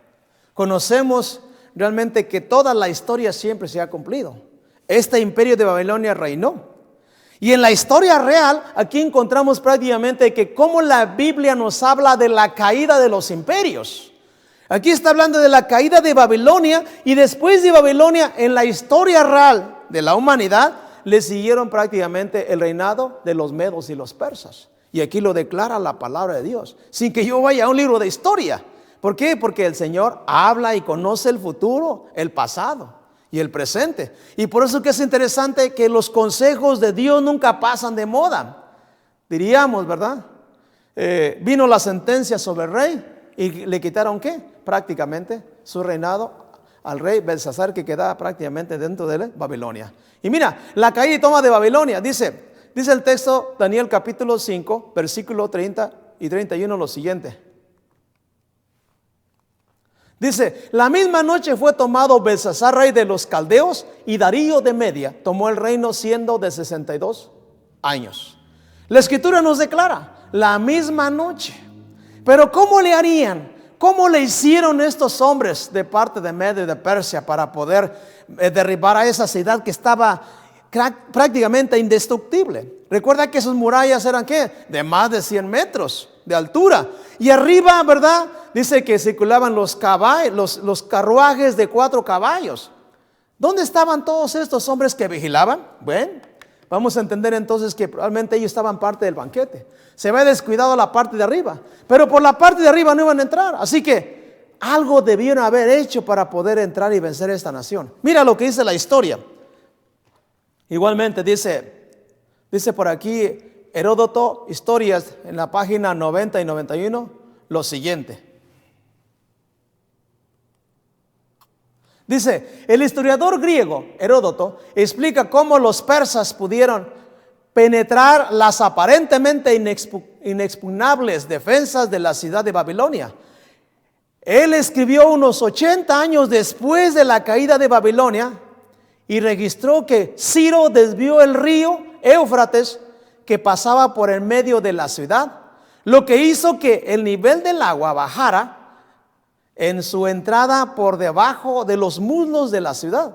conocemos realmente que toda la historia siempre se ha cumplido. Este imperio de Babilonia reinó. Y en la historia real, aquí encontramos prácticamente que cómo la Biblia nos habla de la caída de los imperios. Aquí está hablando de la caída de Babilonia, y después de Babilonia, en la historia real de la humanidad, le siguieron prácticamente el reinado de los medos y los persas. Y aquí lo declara la palabra de Dios, sin que yo vaya a un libro de historia. ¿Por qué? Porque el Señor habla y conoce el futuro, el pasado y el presente. Y por eso que es interesante que los consejos de Dios nunca pasan de moda. Diríamos, ¿verdad? Vino la sentencia sobre el rey y le quitaron ¿qué? Prácticamente su reinado al rey Belsasar, que quedaba prácticamente dentro de Babilonia. Y mira, la caída y toma de Babilonia, dice el texto, Daniel capítulo 5, versículo 30 y 31, lo siguiente. Dice, la misma noche fue tomado Belsasar, rey de los caldeos, y Darío de Media tomó el reino siendo de 62 años. La escritura nos declara, la misma noche. Pero ¿cómo le harían? ¿Cómo le hicieron estos hombres de parte de Media y de Persia para poder derribar a esa ciudad que estaba prácticamente indestructible? Recuerda que sus murallas eran ¿qué? De más de 100 metros de altura. Y arriba, ¿verdad? Dice que circulaban los carruajes de 4 caballos. ¿Dónde estaban todos estos hombres que vigilaban? Bueno, vamos a entender entonces que probablemente ellos estaban parte del banquete. Se había descuidado la parte de arriba, pero por la parte de arriba no iban a entrar. Así que algo debieron haber hecho para poder entrar y vencer a esta nación. Mira lo que dice la historia. Igualmente dice por aquí Heródoto, Historias, en la página 90 y 91, lo siguiente. Dice, el historiador griego Heródoto explica cómo los persas pudieron penetrar las aparentemente inexpugnables defensas de la ciudad de Babilonia. Él escribió unos 80 años después de la caída de Babilonia y registró que Ciro desvió el río Éufrates que pasaba por el medio de la ciudad, lo que hizo que el nivel del agua bajara en su entrada por debajo de los muros de la ciudad.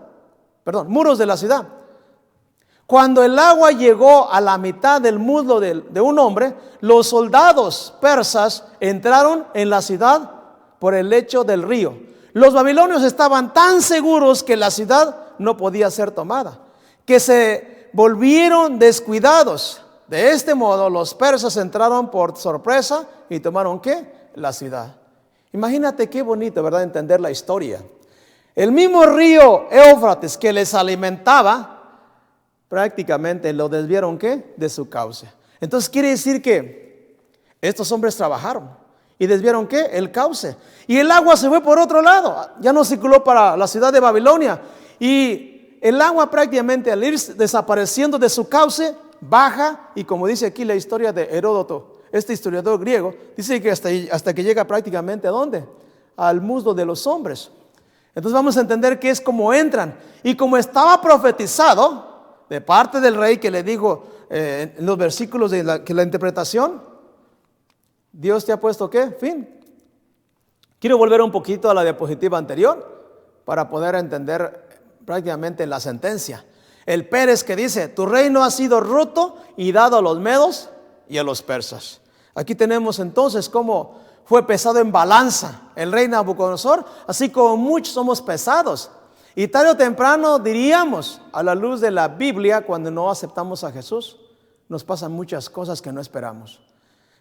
Cuando el agua llegó a la mitad del muslo de un hombre, los soldados persas entraron en la ciudad por el lecho del río. Los babilonios estaban tan seguros que la ciudad no podía ser tomada, que se volvieron descuidados. De este modo, los persas entraron por sorpresa y tomaron ¿qué? La ciudad. Imagínate qué bonito, ¿verdad? Entender la historia. El mismo río Éufrates que les alimentaba, prácticamente lo desviaron ¿qué? De su cauce. Entonces quiere decir que estos hombres trabajaron y desviaron ¿qué? El cauce. Y el agua se fue por otro lado, ya no circuló para la ciudad de Babilonia. Y el agua prácticamente al ir desapareciendo de su cauce, baja, y como dice aquí la historia de Heródoto, este historiador griego, dice que hasta que llega prácticamente ¿a dónde? Al muslo de los hombres. Entonces vamos a entender que es como entran. Y como estaba profetizado de parte del rey que le dijo en los versículos de la interpretación, Dios te ha puesto ¿qué? Fin. Quiero volver un poquito a la diapositiva anterior para poder entender prácticamente la sentencia. El Pérez que dice, tu reino ha sido roto y dado a los medos y a los persas. Aquí tenemos entonces cómo fue pesado en balanza el rey Nabucodonosor, así como muchos somos pesados. Y tarde o temprano diríamos, a la luz de la Biblia, cuando no aceptamos a Jesús, nos pasan muchas cosas que no esperamos.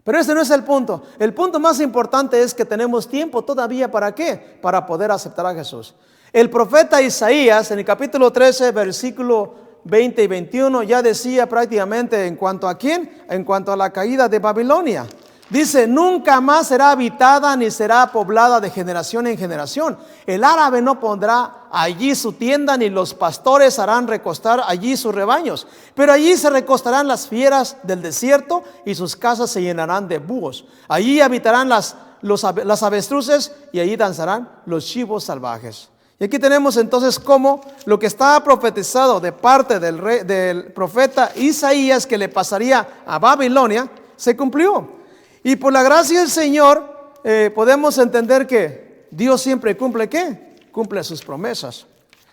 Pero ese no es el punto. El punto más importante es que tenemos tiempo todavía ¿para qué? Para poder aceptar a Jesús. El profeta Isaías en el capítulo 13, versículo 20 y 21 ya decía prácticamente en cuanto a quién, en cuanto a la caída de Babilonia. Dice, nunca más será habitada ni será poblada de generación en generación. El árabe no pondrá allí su tienda, ni los pastores harán recostar allí sus rebaños. Pero allí se recostarán las fieras del desierto y sus casas se llenarán de búhos. Allí habitarán las avestruces y allí danzarán los chivos salvajes. Y aquí tenemos entonces cómo lo que estaba profetizado de parte del profeta Isaías que le pasaría a Babilonia se cumplió. Y por la gracia del Señor podemos entender que Dios siempre cumple ¿qué? Cumple sus promesas.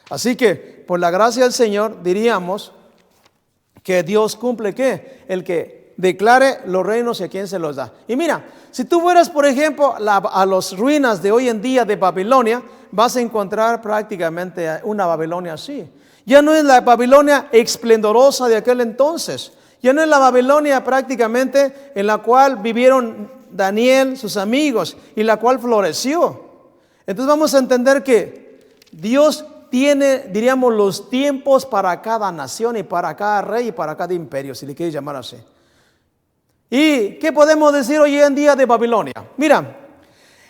Así que por la gracia del Señor diríamos que Dios cumple ¿qué? El que declare los reinos y a quien se los da. Y mira, si tú fueras por ejemplo a las ruinas de hoy en día de Babilonia, vas a encontrar prácticamente una Babilonia así. Ya no es la Babilonia esplendorosa de aquel entonces. Ya no es la Babilonia prácticamente en la cual vivieron Daniel, sus amigos, y la cual floreció. Entonces vamos a entender que Dios tiene, diríamos, los tiempos para cada nación y para cada rey y para cada imperio, si le quieres llamar así. ¿Y qué podemos decir hoy en día de Babilonia? Mira,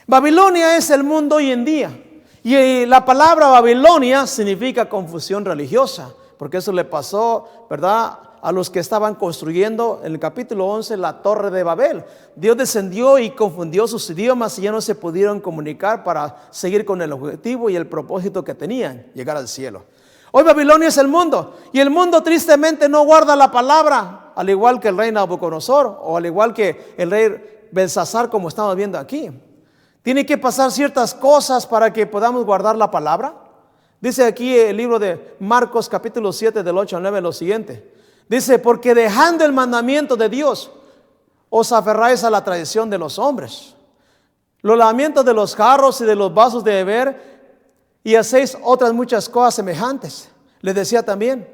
Babilonia es el mundo hoy en día. Y la palabra Babilonia significa confusión religiosa, porque eso le pasó, ¿verdad?, a los que estaban construyendo en el capítulo 11 la torre de Babel. Dios descendió y confundió sus idiomas y ya no se pudieron comunicar para seguir con el objetivo y el propósito que tenían, llegar al cielo. Hoy Babilonia es el mundo, y el mundo tristemente no guarda la palabra, al igual que el rey Nabucodonosor o al igual que el rey Belsasar, como estamos viendo aquí. Tiene que pasar ciertas cosas para que podamos guardar la palabra. Dice aquí el libro de Marcos capítulo 7 del 8 al 9 lo siguiente. Dice, porque dejando el mandamiento de Dios, os aferráis a la tradición de los hombres, los lavamientos de los jarros y de los vasos de beber, y hacéis otras muchas cosas semejantes. Les decía también,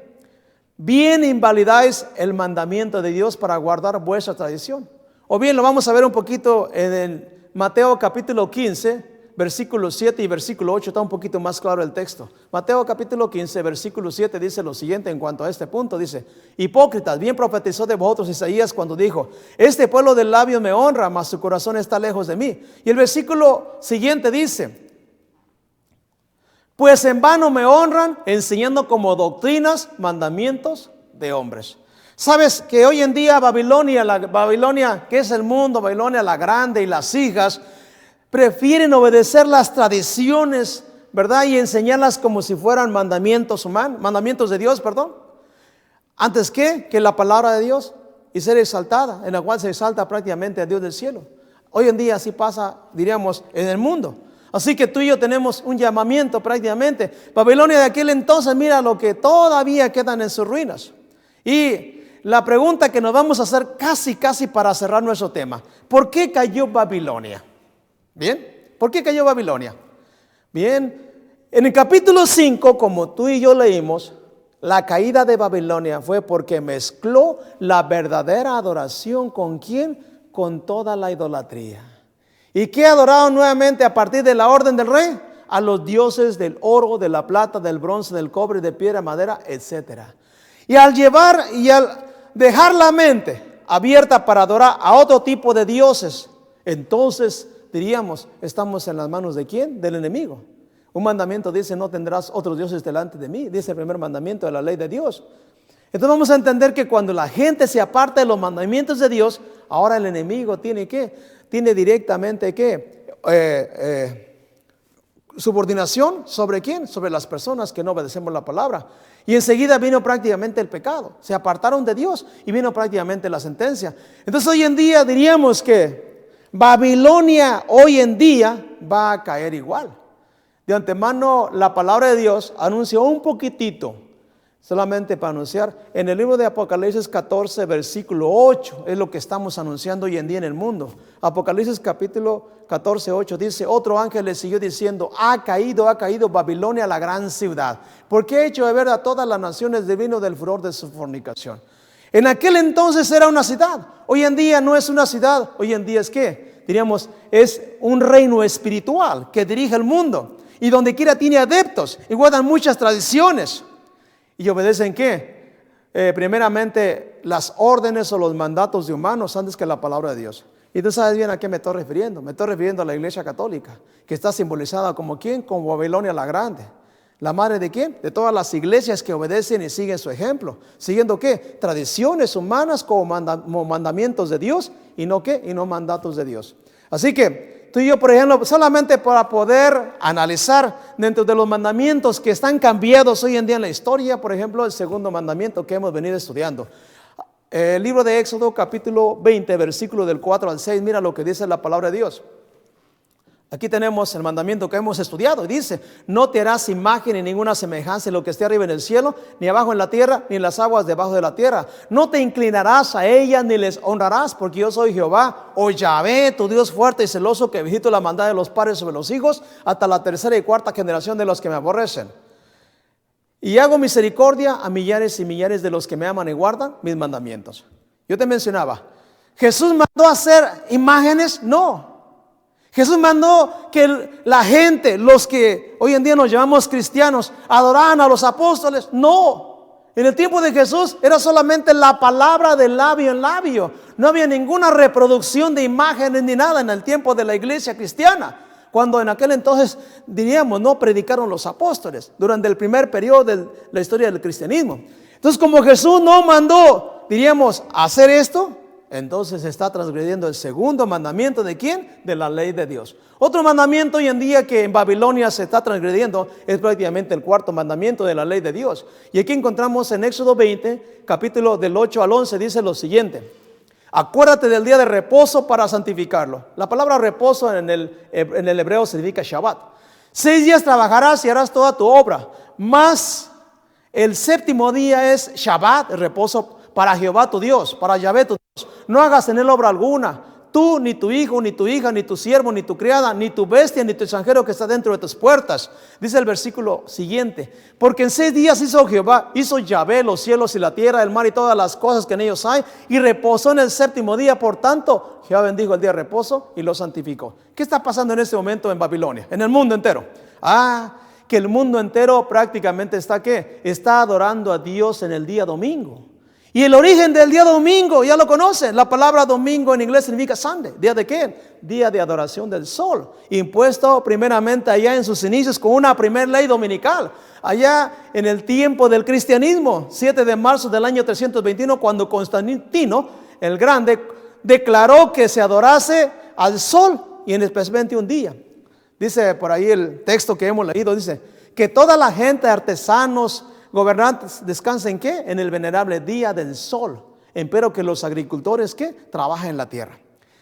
bien invalidáis el mandamiento de Dios para guardar vuestra tradición. O bien lo vamos a ver un poquito en el Mateo capítulo 15, versículo 7 y versículo 8, está un poquito más claro el texto. Mateo capítulo 15, versículo 7 dice lo siguiente en cuanto a este punto. Dice, hipócritas, bien profetizó de vosotros Isaías cuando dijo, este pueblo de labios me honra, mas su corazón está lejos de mí. Y el versículo siguiente dice, pues en vano me honran, enseñando como doctrinas mandamientos de hombres. Sabes que hoy en día Babilonia, que es el mundo, Babilonia la grande y las hijas, prefieren obedecer las tradiciones, ¿verdad? Y enseñarlas como si fueran mandamientos de Dios, antes que la palabra de Dios y ser exaltada, en la cual se exalta prácticamente a Dios del cielo. Hoy en día así pasa, diríamos, en el mundo. Así que tú y yo tenemos un llamamiento prácticamente. Babilonia de aquel entonces, mira lo que todavía quedan en sus ruinas. Y la pregunta que nos vamos a hacer casi para cerrar nuestro tema, ¿por qué cayó Babilonia? Bien, ¿por qué cayó Babilonia? Bien, en el capítulo 5, como tú y yo leímos, la caída de Babilonia fue porque mezcló la verdadera adoración ¿con quién? Con toda la idolatría. ¿Y qué adoraron nuevamente a partir de la orden del rey? A los dioses del oro, de la plata, del bronce, del cobre, de piedra, madera, etc. Y al dejar la mente abierta para adorar a otro tipo de dioses, entonces diríamos, estamos en las manos ¿de quién? Del enemigo. Un mandamiento dice, no tendrás otros dioses delante de mí. Dice el primer mandamiento de la ley de Dios. Entonces vamos a entender que cuando la gente se aparta de los mandamientos de Dios, ahora el enemigo tiene directamente subordinación ¿sobre quién? Sobre las personas que no obedecemos la palabra. Y enseguida vino prácticamente el pecado. Se apartaron de Dios y vino prácticamente la sentencia. Entonces hoy en día diríamos que Babilonia hoy en día va a caer igual. De antemano la palabra de Dios anunció un poquitito, solamente para anunciar, en el libro de Apocalipsis 14 versículo 8, es lo que estamos anunciando hoy en día en el mundo. Apocalipsis capítulo 14, 8 dice, otro ángel le siguió diciendo, ha caído Babilonia, la gran ciudad, porque ha hecho beber a todas las naciones del vino del furor de su fornicación. En aquel entonces era una ciudad, hoy en día no es una ciudad, hoy en día es ¿qué? Diríamos, es un reino espiritual que dirige el mundo y donde quiera tiene adeptos y guardan muchas tradiciones y obedecen ¿qué? Primeramente las órdenes o los mandatos de humanos antes que la palabra de Dios. Y tú sabes bien a qué me estoy refiriendo. Me estoy refiriendo a la iglesia católica, que está simbolizada como ¿quién? Como Babilonia la grande. ¿La madre de quién? De todas las iglesias que obedecen y siguen su ejemplo. ¿Siguiendo qué? Tradiciones humanas como mandamientos de Dios y no ¿qué? Y no mandatos de Dios. Así que tú y yo, por ejemplo, solamente para poder analizar dentro de los mandamientos que están cambiados hoy en día en la historia, por ejemplo, el segundo mandamiento que hemos venido estudiando. El libro de Éxodo capítulo 20, versículo del 4 al 6, mira lo que dice la palabra de Dios. Aquí tenemos el mandamiento que hemos estudiado y dice, no te harás imagen ni ninguna semejanza en lo que esté arriba en el cielo, ni abajo en la tierra, ni en las aguas debajo de la tierra. No te inclinarás a ellas ni les honrarás, porque yo soy Jehová, o Yahvé, tu Dios fuerte y celoso, que visito la maldad de los padres sobre los hijos, hasta la tercera y cuarta generación de los que me aborrecen. Y hago misericordia a millares y millares de los que me aman y guardan mis mandamientos. Yo te mencionaba, ¿Jesús mandó a hacer imágenes? No. Jesús mandó que la gente, los que hoy en día nos llamamos cristianos, adoraran a los apóstoles. No, en el tiempo de Jesús era solamente la palabra de labio en labio. No había ninguna reproducción de imágenes ni nada en el tiempo de la iglesia cristiana. cuando en aquel entonces, diríamos, no predicaron los apóstoles, durante el primer periodo de la historia del cristianismo. Entonces, como Jesús no mandó, diríamos, hacer esto, entonces está transgrediendo el segundo mandamiento ¿de quién? De la ley de Dios. Otro mandamiento hoy en día que en Babilonia se está transgrediendo es prácticamente el cuarto mandamiento de la ley de Dios. Y aquí encontramos en Éxodo 20, capítulo del 8 al 11, dice lo siguiente: acuérdate del día de reposo para santificarlo. La palabra reposo en el hebreo significa Shabbat. 6 días trabajarás y harás toda tu obra, mas el séptimo día es Shabbat, el reposo para Jehová tu Dios, para Yahvé tu Dios. No hagas en él obra alguna, tú, ni tu hijo, ni tu hija, ni tu siervo, ni tu criada, ni tu bestia, ni tu extranjero que está dentro de tus puertas. Dice el versículo siguiente: porque en 6 días hizo Yahvé los cielos y la tierra, el mar y todas las cosas que en ellos hay, y reposó en el séptimo día. Por tanto, Jehová bendijo el día de reposo y lo santificó. ¿Qué está pasando en este momento en Babilonia? En el mundo entero. Que el mundo entero prácticamente está ¿qué? Está adorando a Dios en el día domingo. Y el origen del día domingo, ya lo conocen. La palabra domingo en inglés significa Sunday. ¿Día de qué? Día de adoración del sol. Impuesto primeramente allá en sus inicios con una primer ley dominical. Allá en el tiempo del cristianismo, 7 de marzo del año 321, cuando Constantino el Grande declaró que se adorase al sol y en especialmente un día. Dice por ahí el texto que hemos leído, dice que toda la gente, artesanos, gobernantes, descansen ¿qué? En el venerable día del sol. Empero que los agricultores ¿qué? Trabajan en la tierra.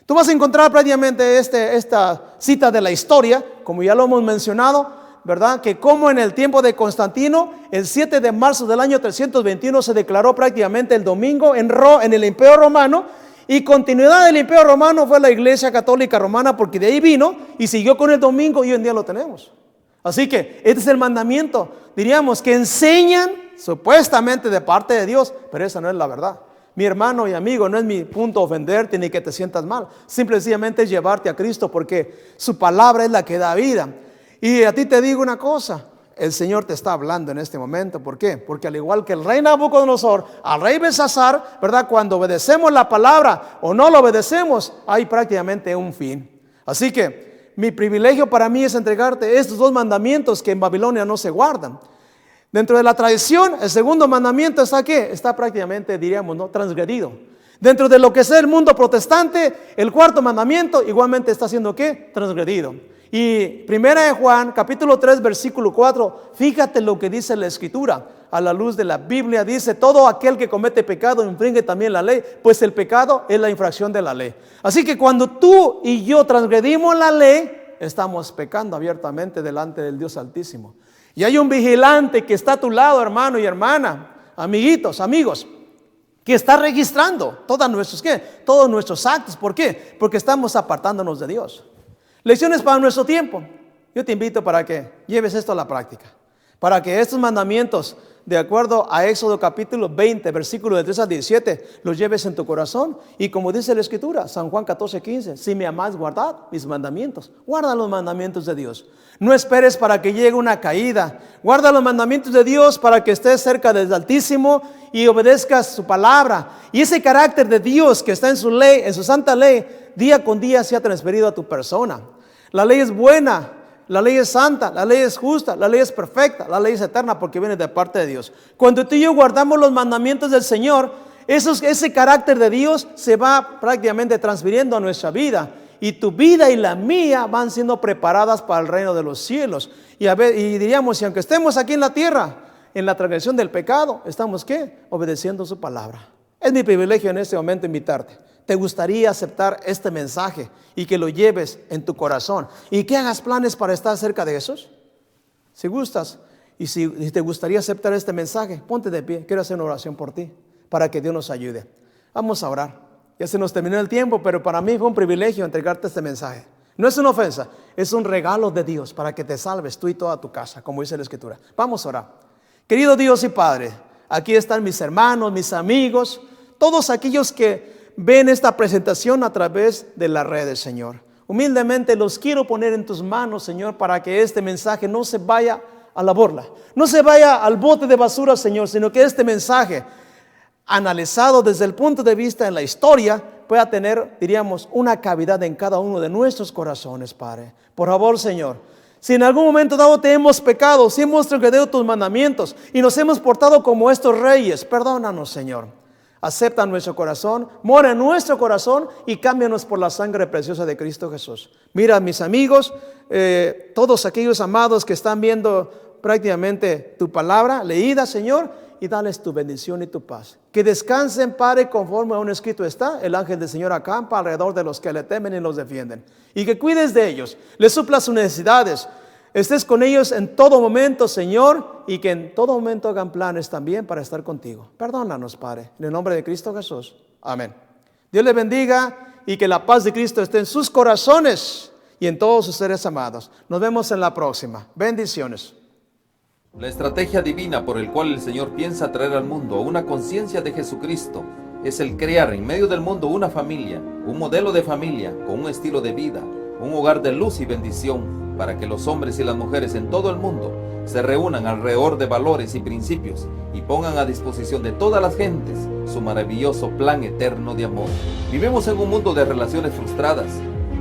Tú vas a encontrar prácticamente esta cita de la historia, como ya lo hemos mencionado, ¿verdad? Que como en el tiempo de Constantino, el 7 de marzo del año 321 se declaró prácticamente el domingo en el Imperio Romano. Y continuidad del Imperio Romano fue la Iglesia Católica Romana, porque de ahí vino y siguió con el domingo y hoy en día lo tenemos. Así que este es el mandamiento, diríamos, que enseñan supuestamente de parte de Dios, pero esa no es la verdad. Mi hermano y amigo, no es mi punto ofenderte ni que te sientas mal, simplemente es llevarte a Cristo, porque su palabra es la que da vida. Y a ti te digo una cosa: el Señor te está hablando en este momento. ¿Por qué? Porque al igual que el rey Nabucodonosor, al rey Belsasar, ¿verdad? Cuando obedecemos la palabra o no lo obedecemos, hay prácticamente un fin. Así que mi privilegio para mí es entregarte estos 2 mandamientos que en Babilonia no se guardan. Dentro de la tradición, el segundo mandamiento está ¿qué? Está prácticamente, diríamos, ¿no? Transgredido. Dentro de lo que es el mundo protestante, el cuarto mandamiento igualmente está siendo ¿qué? Transgredido. Y primera de Juan, capítulo 3, versículo 4, fíjate lo que dice la Escritura. A la luz de la Biblia dice: todo aquel que comete pecado infringe también la ley, pues el pecado es la infracción de la ley. Así que cuando tú y yo transgredimos la ley, estamos pecando abiertamente delante del Dios Altísimo. Y hay un vigilante que está a tu lado, hermano y hermana, amiguitos, amigos, que está registrando todos nuestros actos. ¿Por qué? Porque estamos apartándonos de Dios. Lecciones para nuestro tiempo. Yo te invito para que lleves esto a la práctica, para que estos mandamientos, de acuerdo a Éxodo capítulo 20, versículos de 3 a 17, los lleves en tu corazón. Y como dice la Escritura, San Juan 14, 15, si me amáis, guardad mis mandamientos. Guarda los mandamientos de Dios. No esperes para que llegue una caída. Guarda los mandamientos de Dios para que estés cerca del Altísimo y obedezcas su palabra. Y ese carácter de Dios que está en su ley, en su santa ley, día con día se ha transferido a tu persona. La ley es buena, la ley es santa, la ley es justa, la ley es perfecta, la ley es eterna, porque viene de parte de Dios. Cuando tú y yo guardamos los mandamientos del Señor, ese carácter de Dios se va prácticamente transfiriendo a nuestra vida. Y tu vida y la mía van siendo preparadas para el reino de los cielos. Y diríamos, si aunque estemos aquí en la tierra, en la transgresión del pecado, estamos ¿qué? Obedeciendo su palabra. Es mi privilegio en este momento invitarte. ¿Te gustaría aceptar este mensaje y que lo lleves en tu corazón y que hagas planes para estar cerca de esos? Si gustas y si te gustaría aceptar este mensaje, ponte de pie. Quiero hacer una oración por ti para que Dios nos ayude. Vamos a orar. Ya se nos terminó el tiempo, pero para mí fue un privilegio entregarte este mensaje. No es una ofensa, es un regalo de Dios para que te salves tú y toda tu casa, como dice la Escritura. Vamos a orar. Querido Dios y Padre, aquí están mis hermanos, mis amigos, todos aquellos que ven esta presentación a través de las redes, Señor. Humildemente los quiero poner en tus manos, Señor, para que este mensaje no se vaya a la borla, no se vaya al bote de basura, Señor, sino que este mensaje, analizado desde el punto de vista en la historia, pueda tener, diríamos, una cavidad en cada uno de nuestros corazones, Padre. Por favor, Señor, si en algún momento dado te hemos pecado, si hemos transgredido tus mandamientos y nos hemos portado como estos reyes, perdónanos, Señor. Acepta nuestro corazón, mora en nuestro corazón y cámbianos por la sangre preciosa de Cristo Jesús. Mira, mis amigos, todos aquellos amados que están viendo prácticamente tu palabra leída, Señor, y dales tu bendición y tu paz. Que descansen, Padre, conforme a un escrito está: el ángel del Señor acampa alrededor de los que le temen y los defienden. Y que cuides de ellos, les suplas sus necesidades, estés con ellos en todo momento, Señor, y que en todo momento hagan planes también para estar contigo. Perdónanos, Padre, en el nombre de Cristo Jesús. Amén. Dios les bendiga y que la paz de Cristo esté en sus corazones y en todos sus seres amados. Nos vemos en la próxima. Bendiciones. La estrategia divina por el cual el Señor piensa traer al mundo a una conciencia de Jesucristo es el crear en medio del mundo una familia, un modelo de familia con un estilo de vida, un hogar de luz y bendición, para que los hombres y las mujeres en todo el mundo se reúnan alrededor de valores y principios y pongan a disposición de todas las gentes su maravilloso plan eterno de amor. Vivimos en un mundo de relaciones frustradas,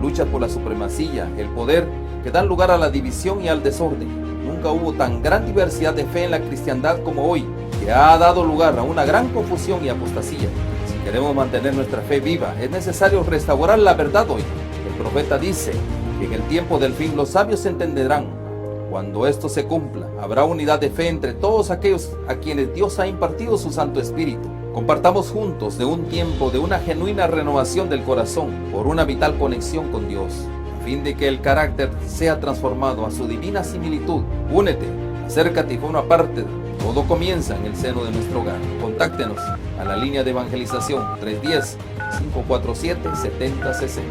luchas por la supremacía, el poder, que dan lugar a la división y al desorden. Nunca hubo tan gran diversidad de fe en la cristiandad como hoy, que ha dado lugar a una gran confusión y apostasía. Si queremos mantener nuestra fe viva, es necesario restaurar la verdad hoy. El profeta dice que en el tiempo del fin los sabios se entenderán. Cuando esto se cumpla, habrá unidad de fe entre todos aquellos a quienes Dios ha impartido su Santo Espíritu. Compartamos juntos de un tiempo de una genuina renovación del corazón por una vital conexión con Dios, a fin de que el carácter sea transformado a su divina similitud. Únete, acércate y forma parte. Todo comienza en el seno de nuestro hogar. Contáctenos a la línea de evangelización 310-547-7060.